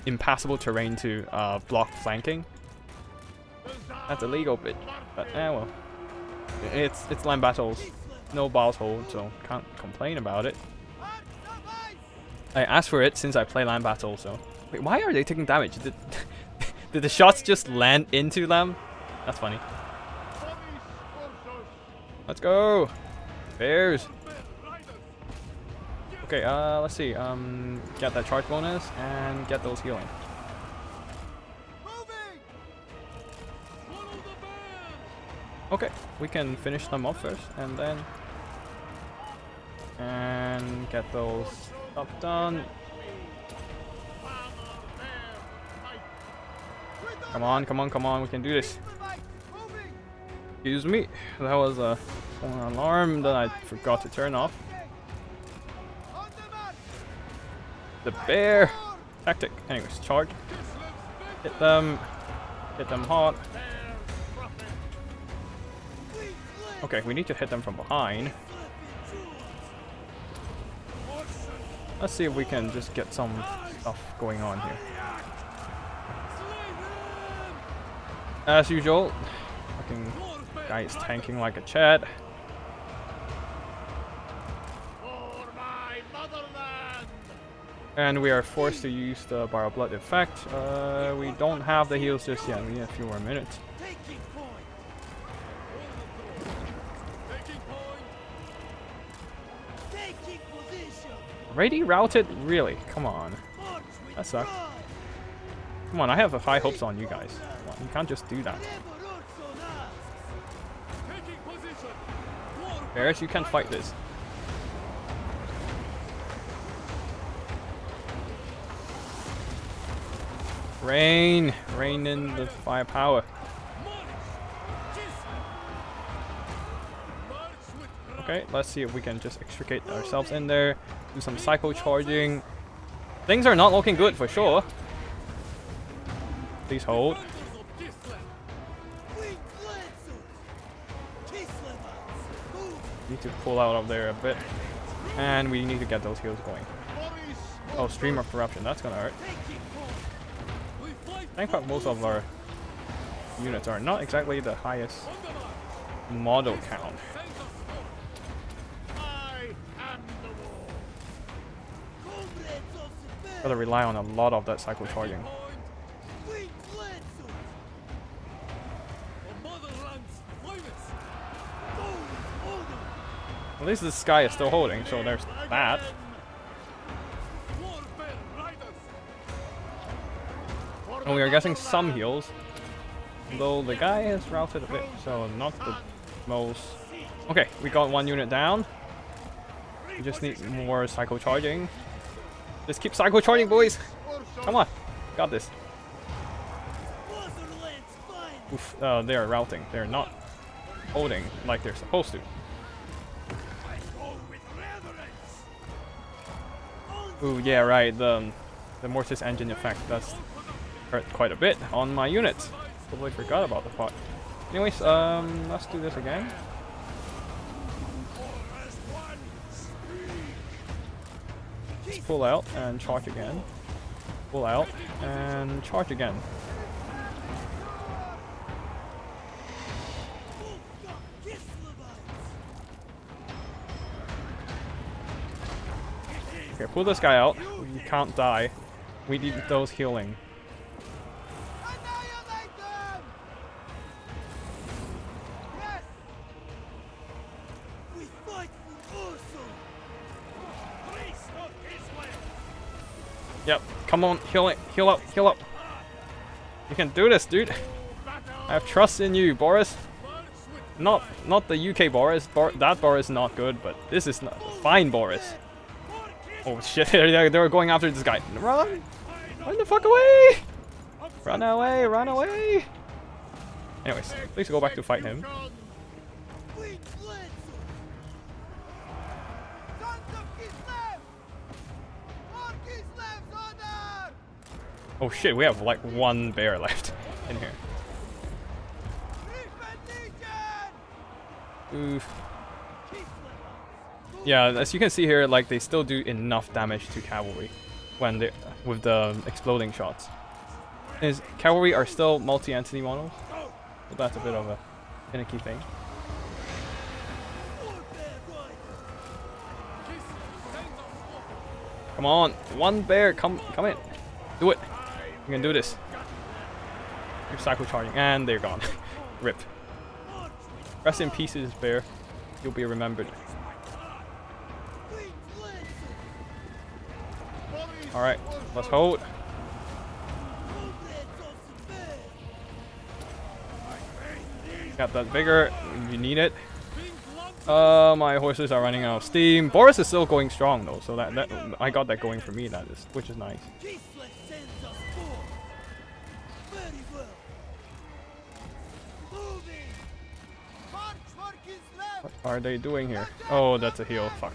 impassable terrain to block flanking. That's illegal, but well, it's land battles. No balls hold, so can't complain about it. I asked for it since I play land battle. So wait, why are they taking damage? Did the shots just land into them? That's funny. Let's go! Bears! Okay, let's see. Get that charge bonus and get those healing. Okay, we can finish them off first and then get those stuff done. Come on, we can do this. Excuse me, that was an alarm that I forgot to turn off. The bear tactic. Anyways, charge. Hit them hard. Okay, we need to hit them from behind. Let's see if we can just get some stuff going on here. As usual, fucking guy is tanking like a Chad. And we are forced to use the Borrow Blood effect. We don't have the heals just yet. We need a few more minutes. Ready routed? Really? Come on. That sucks. Come on, I have high hopes on you guys. Come on, you can't just do that. Bears, you can't fight this. Rain in the firepower. Okay, let's see if we can just extricate ourselves in there. Do some cycle charging. Things are not looking good for sure. Please hold. Need to pull out of there a bit. And we need to get those heals going. Oh, Stream of Corruption. That's gonna hurt. Thankfully, most of our units are not exactly the highest model count. Gotta rely on a lot of that cycle charging. At least this guy is still holding, so there's that. And we are getting some heals, though the guy has routed a bit, so not the most. Okay, we got one unit down. We just need more cycle charging. Just keep cycle charging, boys. Come on, got this. Oof, they are routing. They're not holding like they're supposed to. Ooh, yeah, right. The mortis engine effect does hurt quite a bit on my units. Totally forgot about the part. Anyways, let's do this again. Let's pull out and charge again. Pull out and charge again. Okay, pull this guy out. We can't die. We need those healing. Yep, come on, heal it, heal up, heal up. You can do this, dude. I have trust in you, Boris. Not the UK Boris. That Boris is not good, but this is not fine, Boris. Oh shit! They're going after this guy. Run! Run the fuck away! Run away! Run away! Anyways, please go back to fight him. Oh shit, we have like one bear left in here. Oof. Yeah, as you can see here, like they still do enough damage to cavalry when they with the exploding shots. Is cavalry are still multi-entity models, so that's a bit of a finicky thing. Come on, one bear, come in, do it. You can do this. You're cycle charging, and they're gone. Rip. Rest in pieces, bear. You'll be remembered. Alright, let's hold. Got that vigor. You need it. My horses are running out of steam. Boris is still going strong though, so that I got that going for me. That is, which is nice. What are they doing here? Oh, that's a heal. Fuck.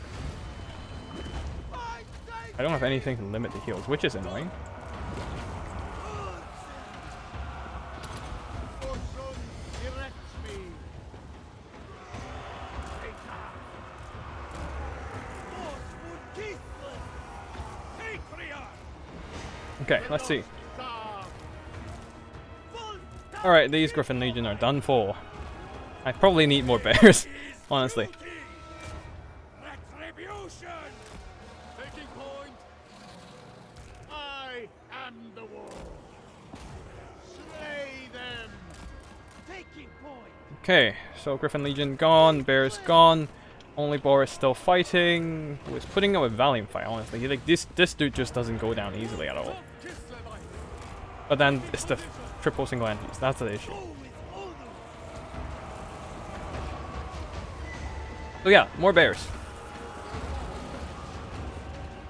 I don't have anything to limit the heals, which is annoying. Okay, let's see. Alright, these Griffin Legion are done for. I probably need more bears, honestly. Retribution! Taking point. I am the war. Slay them. Taking point. Okay, so Griffin Legion gone, bears gone. Only Boris still fighting. Who is putting up a valiant fight, honestly. Like this dude just doesn't go down easily at all. But then it's the triple single entities. That's the issue. So yeah, more bears.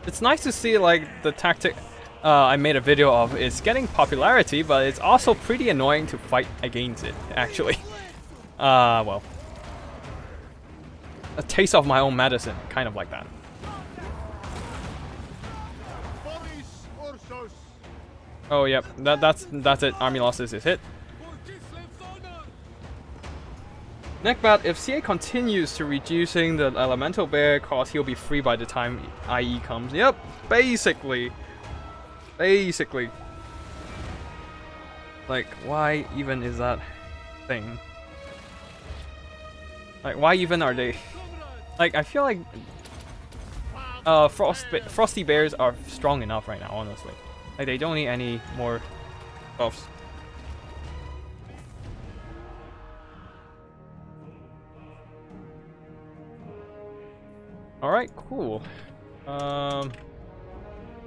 It's nice to see like the tactic I made a video of is getting popularity, but it's also pretty annoying to fight against it, actually. Well. A taste of my own medicine, kind of like that. Oh yep, that's it. Army losses is hit. Neckbat, if CA continues to reducing the elemental bear cost, he'll be free by the time IE comes. Yep, basically. Basically. Like, why even is that thing? Like, why even are they? Like, I feel like Frosty Bears are strong enough right now, honestly. Like, they don't need any more buffs. Alright, cool.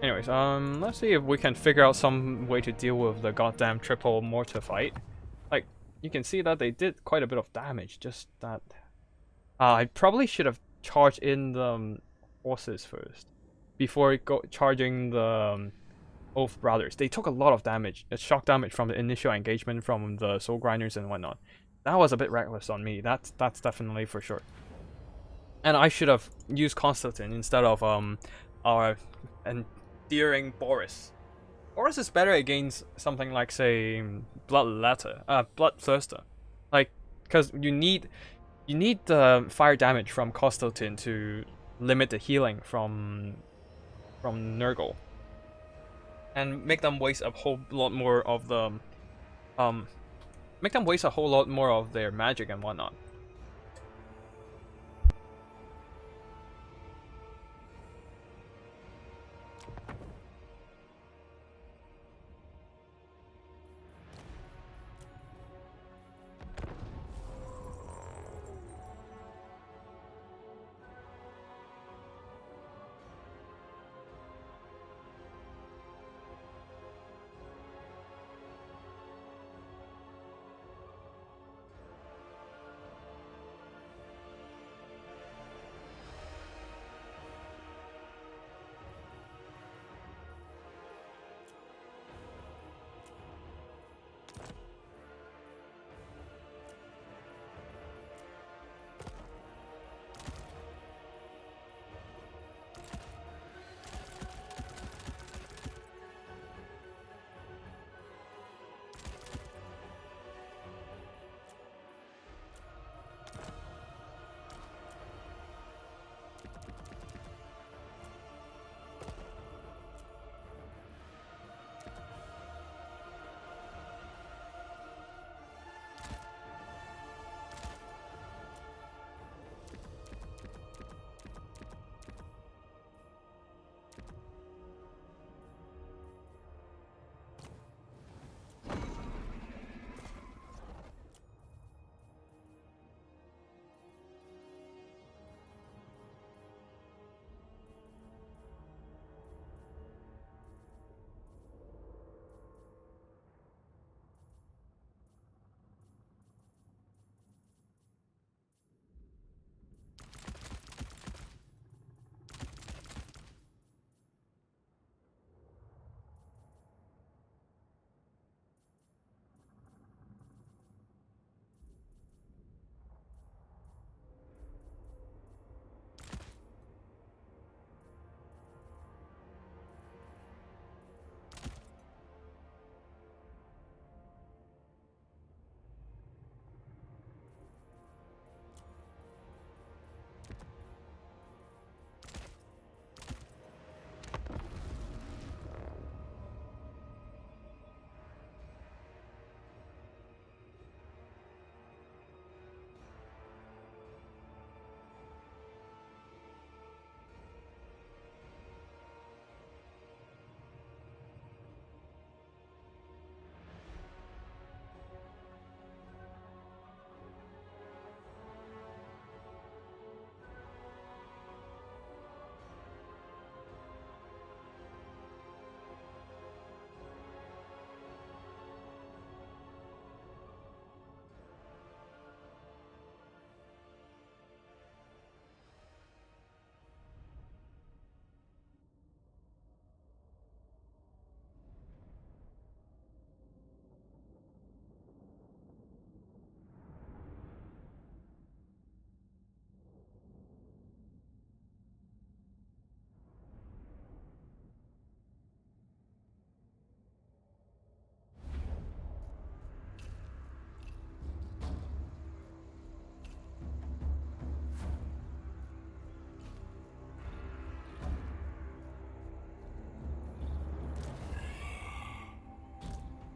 Anyways, let's see if we can figure out some way to deal with the goddamn triple mortar fight. Like, you can see that they did quite a bit of damage, just that... I probably should have charged in the horses first, before charging the Oath Brothers. They took a lot of damage, shock damage from the initial engagement from the Soul Grinders and whatnot. That was a bit reckless on me, that's definitely for sure. And I should have used Constantine instead of our endearing Boris. Boris is better against something like, say, Bloodthirster, like, because you need the fire damage from Coastal Tin to limit the healing from Nurgle, and make them waste a whole lot more of the their magic and whatnot.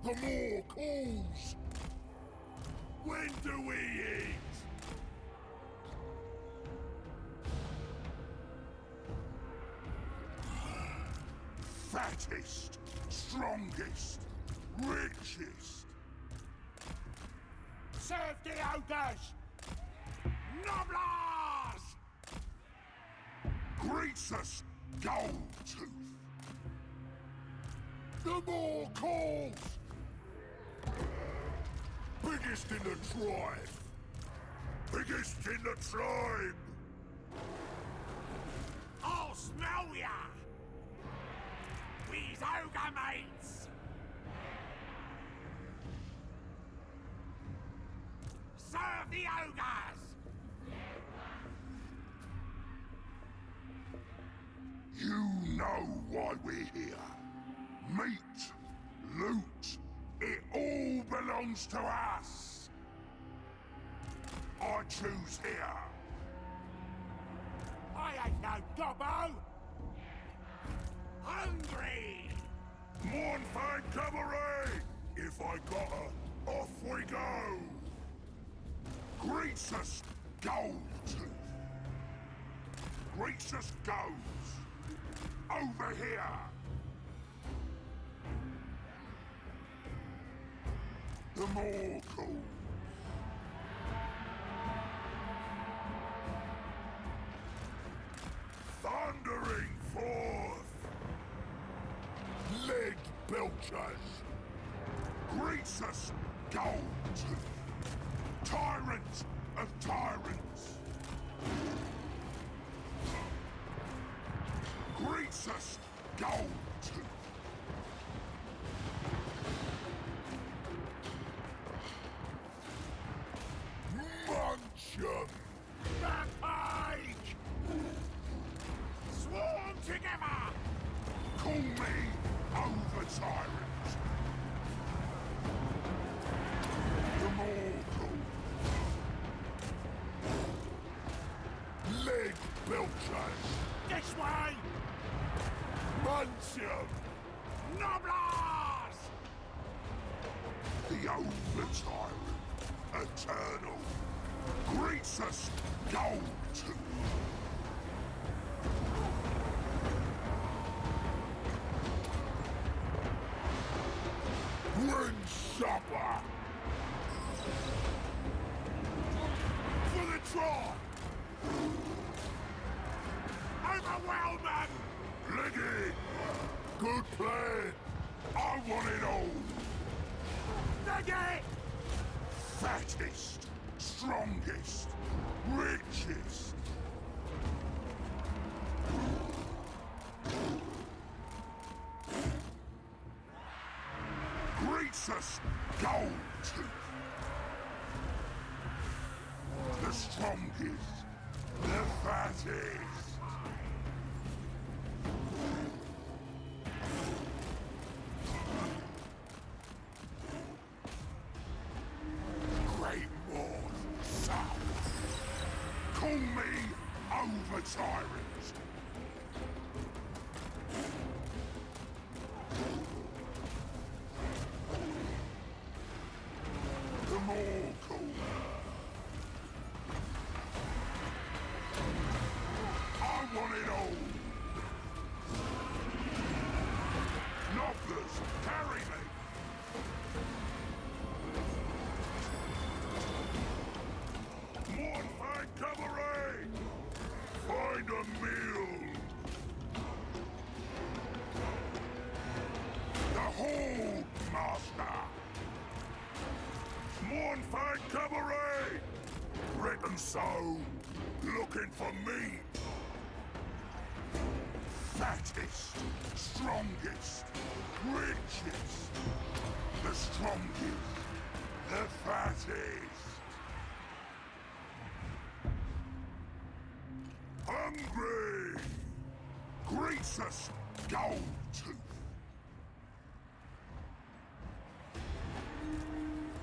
The more calls! When do we eat? Fattest, strongest, richest. Serve the ogres! Noblars! Greasus, gold tooth. The more calls! Biggest in the tribe! Biggest in the tribe! I'll smell ya! We's ogre mates! Serve the ogres! You know why we're here. Meat, loot, it all belongs to us. I choose here. I ain't no gobbo! Hungry! Mournfang cabaret! If I got her, off we go! Greasus Goldtooth! Greasus goes! Over here! The Mortal! Thundering forth! Leg belchers! Greasus Goldtooth! Tyrant of tyrants! Greasus Goldtooth! Munch 'em! Rampage! Swarm together! Call me over tyrant! The Mortal! Leg belchers! This way! Munch 'em! Noblars! The over-tyrant, eternal, Greasus Goldtooth! Bring supper! For the tribe! Overwhelming! Leggy! Good plan! I want it all! Nugget! Fattest, strongest, richest! Greasus Goldtooth! The strongest, the fattest! Great Lord South! Call me over tyrant! The Mortal! I want it all! Nobblers, carry me! Mournfang cabaret! Find a meal! The Horde Master! Mournfang cabaret! Reckon so! Looking for meat! Fattest, strongest, richest! The strongest, the fattest! Hungry! Greasus Goldtooth!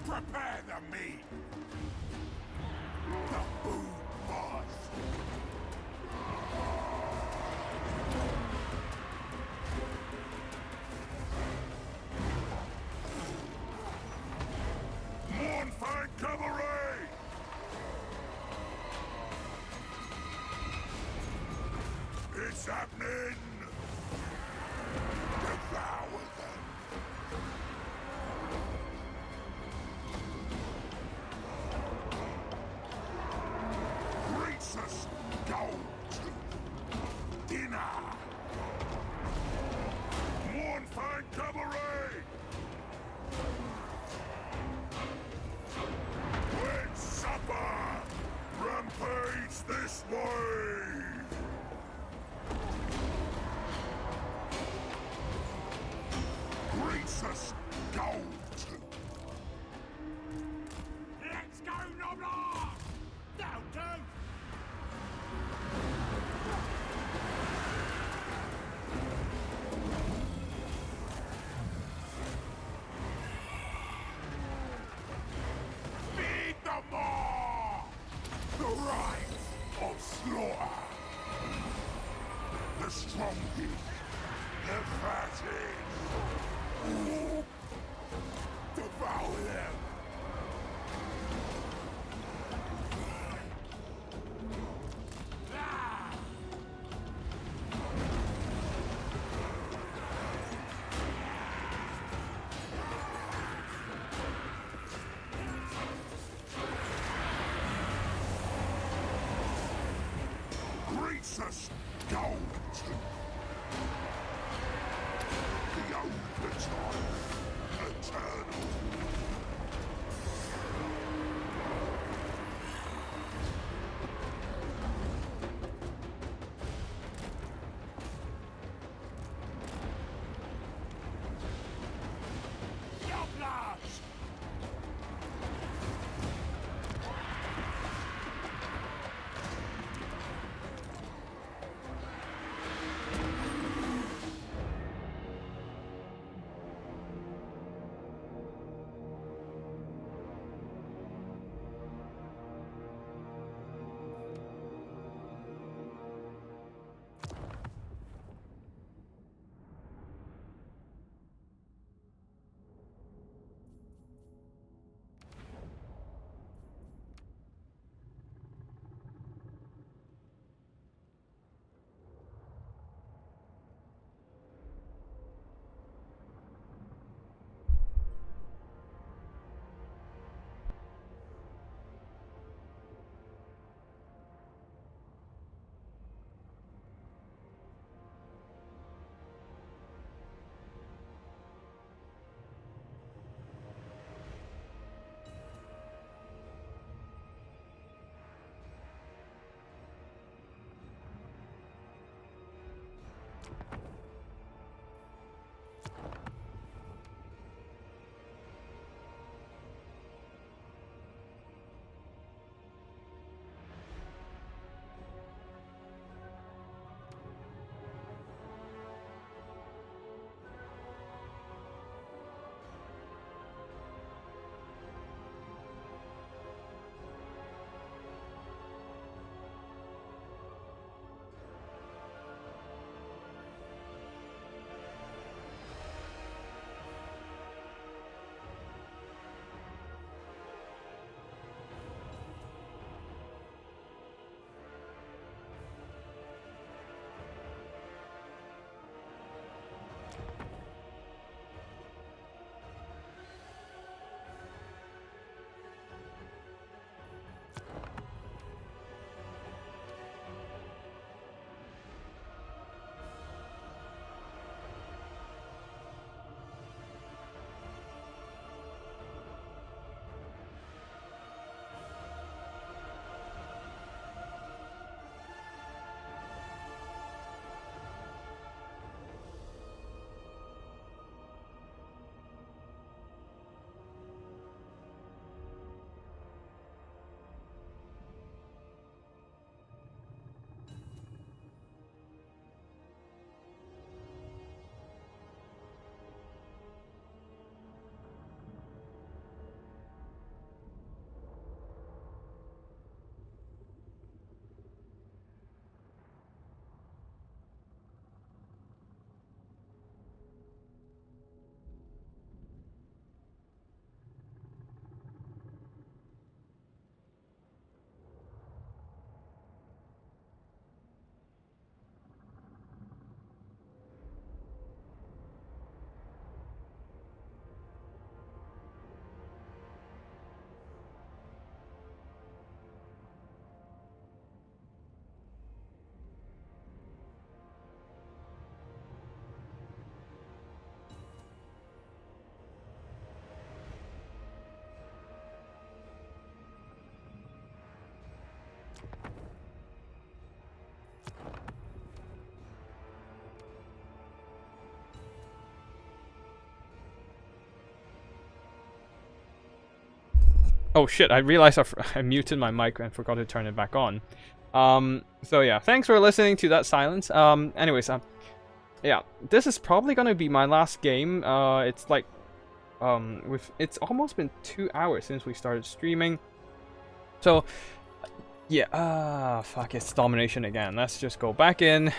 Prepare the meat! The food boss! Mournfang cabaret! It's happening! Devour them! Greasus Goldtooth! Dinner! Mournfang cabaret! When supper! Rampage this way! Greasus Gold. The overtime eternal. Noblars! Oh shit, I realized I muted my mic and forgot to turn it back on. So yeah, thanks for listening to that silence. Anyways, yeah, this is probably gonna be my last game. It's like, it's almost been 2 hours since we started streaming. So, yeah, fuck, it's domination again. Let's just go back in.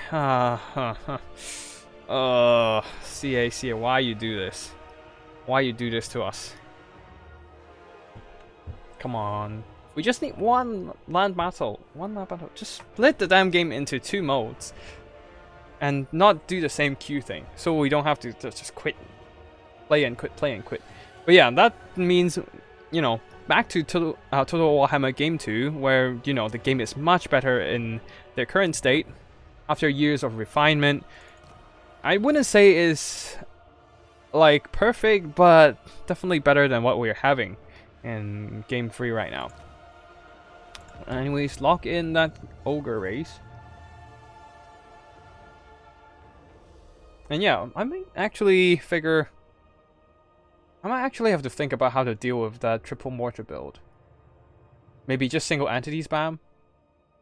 CA, why you do this? Why you do this to us? Come on. We just need one land battle. One land battle. Just split the damn game into 2 modes. And not do the same queue thing. So we don't have to just quit. Play and quit, play and quit. But yeah, that means you know, back to Total Warhammer Game 2, where, you know, the game is much better in their current state, after years of refinement. I wouldn't say is like perfect, but definitely better than what we're having in Game 3 right now. Anyways, lock in that ogre race. And yeah, I might actually have to think about how to deal with that triple mortar build. Maybe just single entity spam.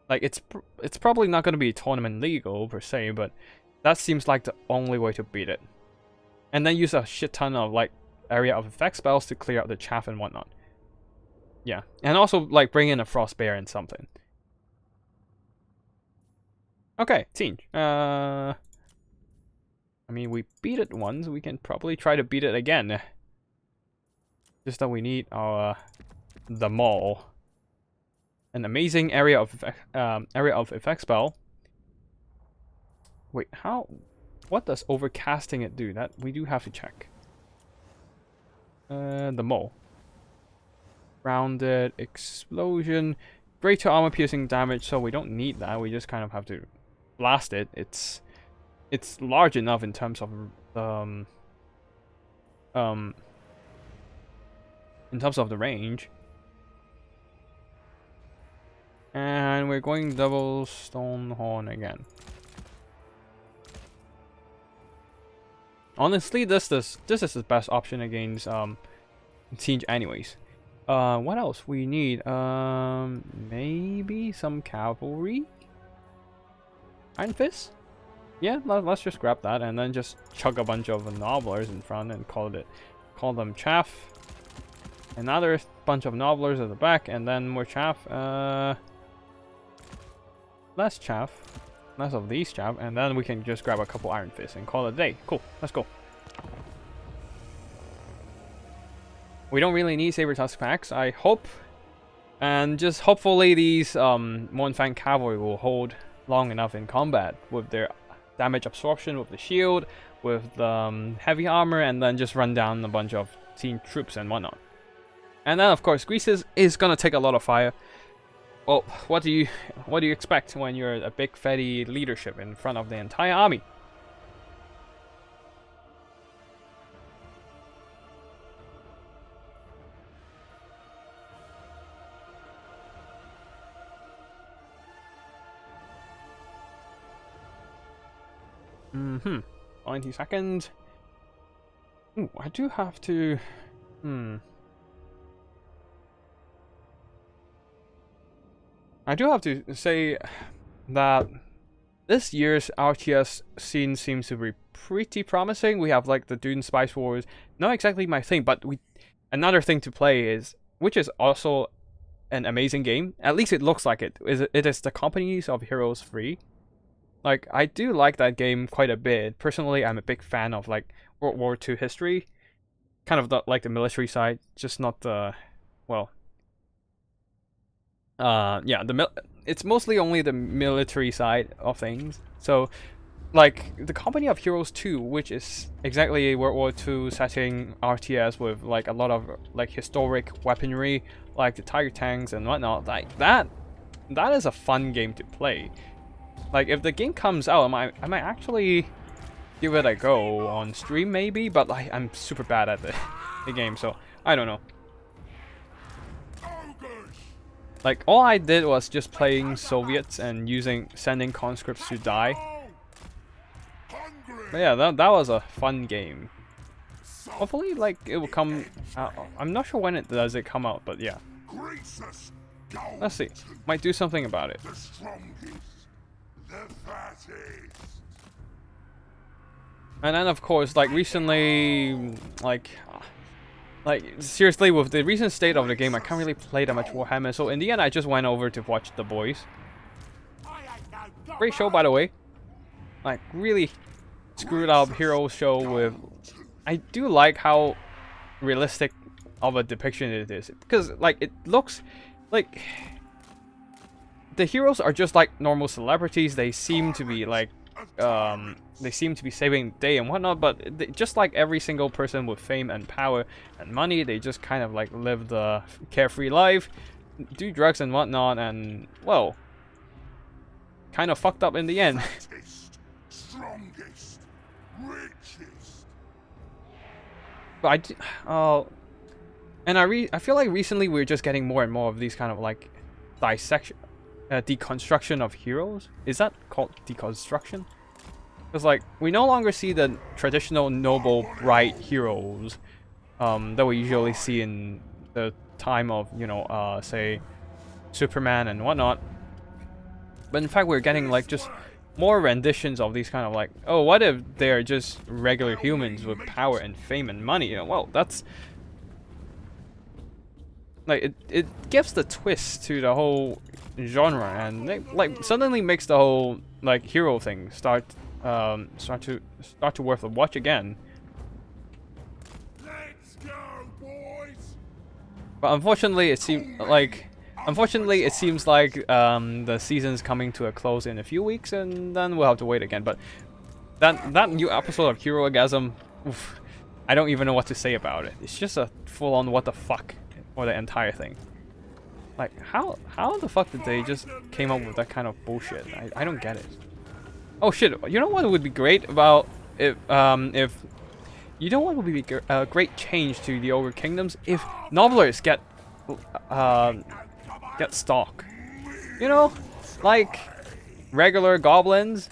Like it's probably not going to be tournament legal per se, but that seems like the only way to beat it. And then use a shit ton of like area of effect spells to clear out the chaff and whatnot. Yeah, and also like bring in a frost bear and something. Okay, team. I mean, we beat it once. We can probably try to beat it again. Just that we need our the mall, an amazing area of effect spell. Wait, how? What does overcasting it do? That we do have to check. The mole. Rounded explosion, greater armor piercing damage. So we don't need that. We just kind of have to blast it. It's large enough in terms of in terms of the range. And we're going double stone horn again. Honestly, this is the best option against siege anyways. What else we need? Maybe some cavalry. Iron Fist? Yeah, let's just grab that and then just chuck a bunch of nobblers in front and call them chaff. Another bunch of nobblers at the back and then more chaff. Less chaff. Less of these chaff, and then we can just grab a couple Iron Fists and call it a day. Cool, let's go. We don't really need Saber Tusk packs, I hope. And just hopefully these Mournfang Cavalry will hold long enough in combat with their damage absorption, with the shield, with the heavy armor, and then just run down a bunch of team troops and whatnot. And then of course Greasus is gonna take a lot of fire. Well, what do you expect when you're a big fatty leadership in front of the entire army? Mm-hmm. 90 seconds. Ooh, I do have to... I do have to say that this year's RTS scene seems to be pretty promising. We have like the Dune Spice Wars, not exactly my thing, but another thing to play is, which is also an amazing game. At least it looks like it. It is the Companies of Heroes 3. Like I do like that game quite a bit. Personally, I'm a big fan of like World War II history, kind of like the military side, just not the well. Yeah, it's mostly only the military side of things. So, like the Company of Heroes 2, which is exactly a World War II setting RTS with like a lot of like historic weaponry, like the Tiger tanks and whatnot. Like that is a fun game to play. Like if the game comes out, I might actually give it a go on stream maybe, but I'm super bad at the game, so I don't know. Like, all I did was just playing Soviets and sending conscripts to die. But yeah, that was a fun game. Hopefully, like, it will come out. I'm not sure when it come out, but yeah. Let's see. Might do something about it. And then, of course, like, recently, like seriously, with the recent state of the game, I can't really play that much Warhammer, so in the end I just went over to watch The Boys. Great show, by the way. Like, really screwed up hero show with... I do like how realistic of a depiction it is, because like it looks like the heroes are just like normal celebrities. They seem to be like they seem to be saving the day and whatnot, but just like every single person with fame and power and money, they just kind of like live the carefree life, do drugs and whatnot, and well, kind of fucked up in the end. Fattest, strongest, richest. But and I feel like recently we're just getting more and more of these kind of like deconstruction of heroes. Is that called deconstruction? Because like we no longer see the traditional noble bright heroes that we usually see in the time of, you know, say Superman and whatnot. But in fact we're getting like just more renditions of these kind of like, oh, what if they're just regular humans with power and fame and money? You know, well, that's like it gives the twist to the whole genre, and it, like, suddenly makes the whole like hero thing start to worth a watch again. Let's go, boys. But unfortunately, it seems like the season's coming to a close in a few weeks, and then we'll have to wait again. But that new episode of Heroism, oof, I don't even know what to say about it. It's just a full-on what the fuck for the entire thing. Like, how the fuck did they just came up with that kind of bullshit? I don't get it. Oh shit! You know what would be great about if you know what would be a great change to the Ogre Kingdoms if novelers get stock. You know, like regular goblins.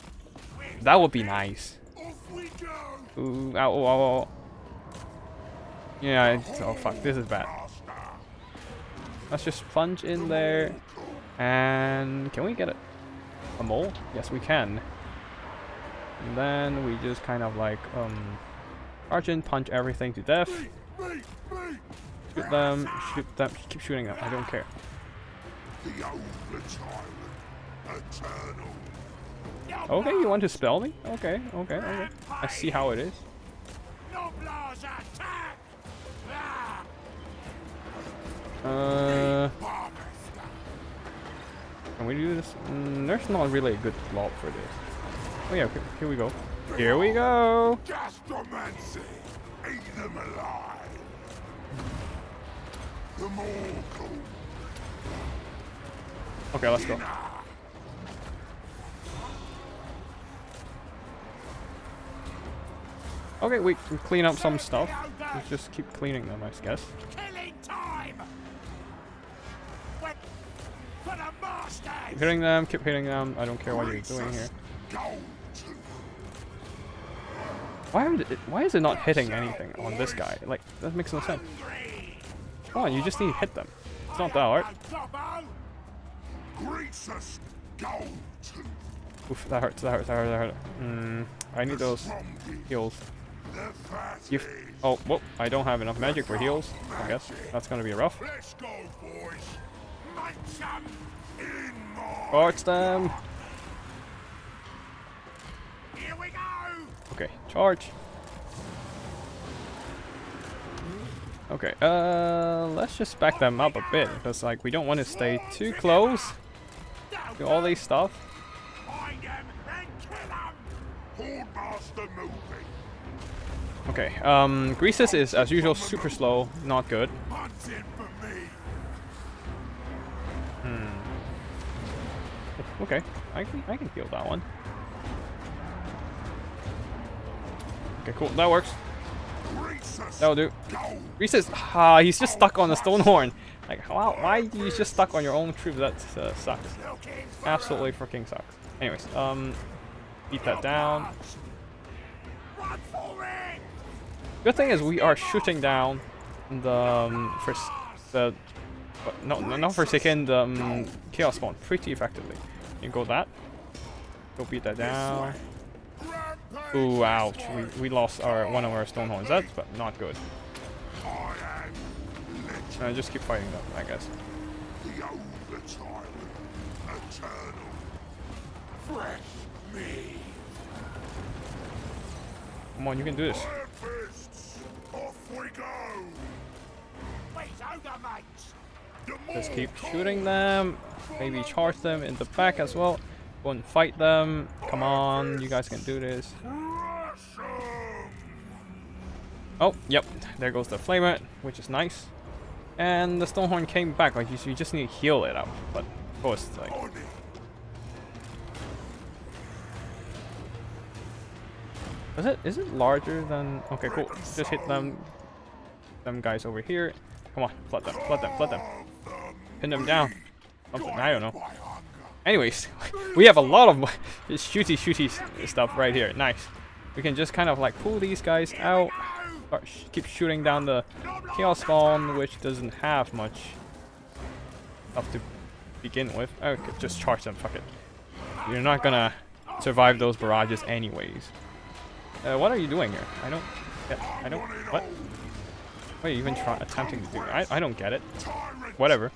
That would be nice. Ooh, ow, ow, ow. Yeah. Oh fuck! This is bad. Let's just plunge in there, and can we get it? A mole? Yes, we can. And then we just kind of like charge in, punch everything to death. Shoot them, keep shooting them. I don't care. The old eternal. Okay, you want to spell me? Okay. I see how it is. Noblars attack! Can we do this? There's not really a good plot for this. Oh yeah, here we go. Here we go! Gastromancy. Eat them alive. The mortal. Okay, let's go. Okay, we can clean up some stuff. Let's just keep cleaning them, I guess. Killing time! For the masters! Keep hitting them, keep hitting them. I don't care what you're doing here. Why is it not hitting anything on this guy? Like, that makes no sense. Come on, you just need to hit them. It's not that hard. Greasus, go to. Oof, that hurts. I need those heals. Oh, whoop, I don't have enough magic for heals. I guess that's gonna be rough. Let's go, boys. Make some in more. Charge them. Here we go. Okay, charge. Okay, let's just back them up a bit, because like we don't want to stay too close to all these stuff. Find them and kill them. Hordmaster moving. Okay, Greasus is as usual super slow, not good. Hunting for me. Okay, I can heal that one. Okay, cool, that works. That'll do. Greasus, he's just stuck on the stone horn. Like, why are you just stuck on your own troops? That sucks. Absolutely freaking sucks. Anyways, beat that down. Run for it. Good thing is we are shooting down the not Forsaken, the Chaos Spawn pretty effectively. You go that. Go beat that down. Ooh, ouch. We lost one of our stone horns. That's not good. Just keep fighting them, I guess. The old eternal. Fresh meat. Come on, you can do this. Fire fists. Off we go. Wait, ogre mates. The Just keep mortal. shooting them. Maybe charge them in the back as well. Go and fight them. Come on, you guys can do this. Oh, yep. There goes the flamer, which is nice. And the Stonehorn came back. Like you just need to heal it up. But of course, like. Is it larger than? Okay, cool. Just hit them guys over here. Come on, flood them, flood them, flood them. Pin them down. Something, I don't know. Anyways, we have a lot of shooty stuff right here. Nice. We can just kind of like pull these guys out. Start keep shooting down the chaos spawn, which doesn't have much stuff to begin with. Okay, just charge them. Fuck it. You're not gonna survive those barrages anyways. What are you doing here? I don't. What? What are you even attempting to do? I don't get it. Whatever.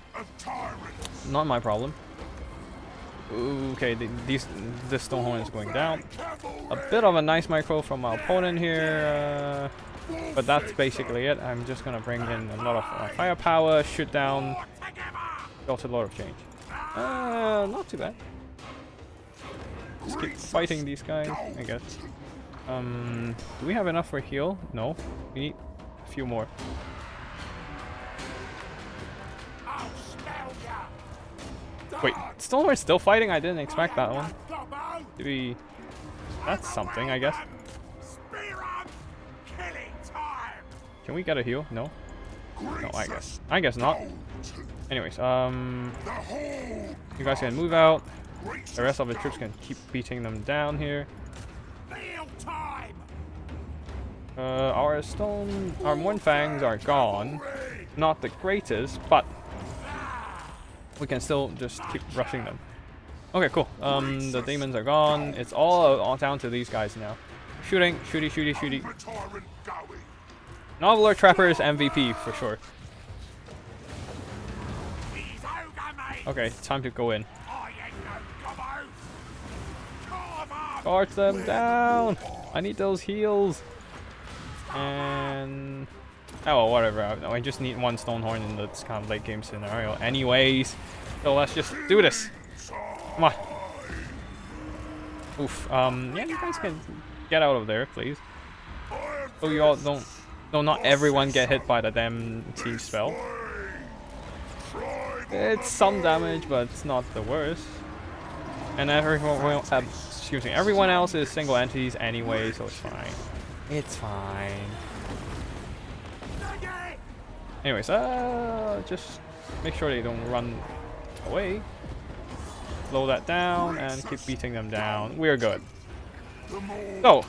Not my problem. Okay, this Stonehorn is going down. A bit of a nice micro from my opponent here, but that's basically it. I'm just gonna bring in a lot of firepower, shoot down. Also a lot of change. Not too bad. Just keep fighting these guys, I guess. Do we have enough for heal? No. We need a few more. Wait, Stonehorn's still fighting? I didn't expect that one. Do we... That's something, I guess. Can we get a heal? No? No, I guess. I guess not. Anyways, you guys can move out. The rest of the troops can keep beating them down here. Our Mournfangs are gone. Not the greatest, but we can still just keep rushing them. Okay, cool. The demons are gone. It's all down to these guys now. Shooting, shooty. Noveler Trapper's MVP for sure. Okay, time to go in. Charge them down! I need those heals. And oh well, whatever. I just need one Stonehorn in this kind of late game scenario anyways. So let's just do this. Come on. Oof. Yeah, you guys can get out of there, please. So you all don't not everyone get hit by the damn team spell. It's some damage, but it's not the worst. And everyone else is single entities anyway, so it's fine. It's fine. Anyways, just make sure they don't run away. Slow that down and keep beating them down. We're good. So,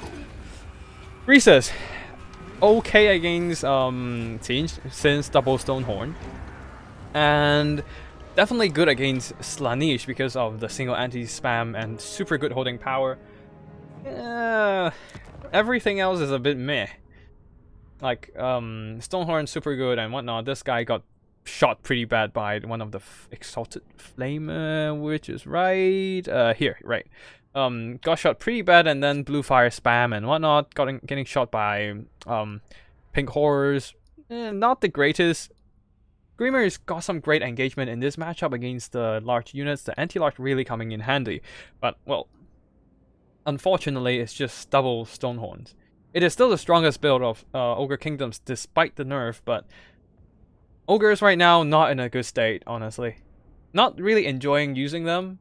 Greasus, okay against teams since double Stonehorn, and definitely good against Slaanesh because of the single anti-spam and super good holding power. Everything else is a bit meh. Like Stonehorn super good and whatnot. This guy got shot pretty bad by one of the exalted flame, which is right here, right. Got shot pretty bad, and then blue fire spam and whatnot. Getting shot by pink horrors. Not the greatest. Screamer's got some great engagement in this matchup against the large units. The anti-large really coming in handy, but well, unfortunately, it's just double Stonehorns. It is still the strongest build of Ogre Kingdoms despite the nerf, but Ogres right now not in a good state, honestly. Not really enjoying using them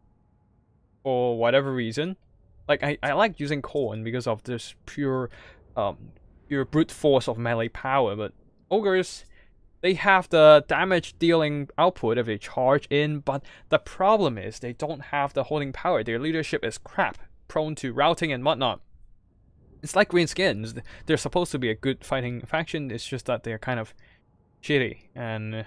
for whatever reason. Like I like using Corn because of this pure brute force of melee power, but Ogres, they have the damage dealing output if they charge in, but the problem is they don't have the holding power. Their leadership is crap, prone to routing and whatnot. It's like Greenskins. They're supposed to be a good fighting faction, it's just that they're kind of shitty and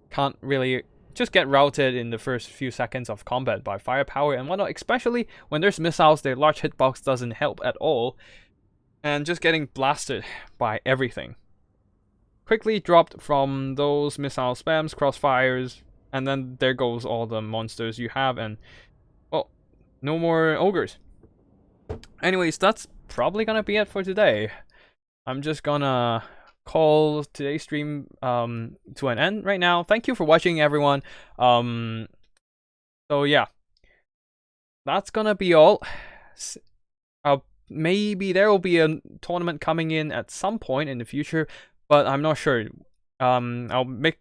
can't really just get routed in the first few seconds of combat by firepower and whatnot, especially when there's missiles. Their large hitbox doesn't help at all, and just getting blasted by everything. Quickly dropped from those missile spams, crossfires, and then there goes all the monsters you have, and well, no more ogres. Anyways, that's probably gonna be it for today. I'm just gonna call today's stream to an end right now. Thank you for watching, everyone. So yeah, that's gonna be all. Maybe there will be a tournament coming in at some point in the future, but I'm not sure. I'll make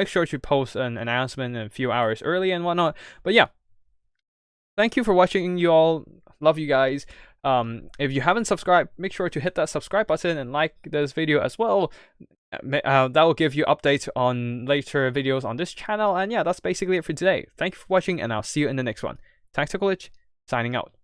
sure to post an announcement a few hours early and whatnot. But yeah, thank you for watching, you all. Love you guys. If you haven't subscribed, make sure to hit that subscribe button and like this video as well. That will give you updates on later videos on this channel. And yeah, that's basically it for today. Thank you for watching, and I'll see you in the next one. Tactical Lich, signing out.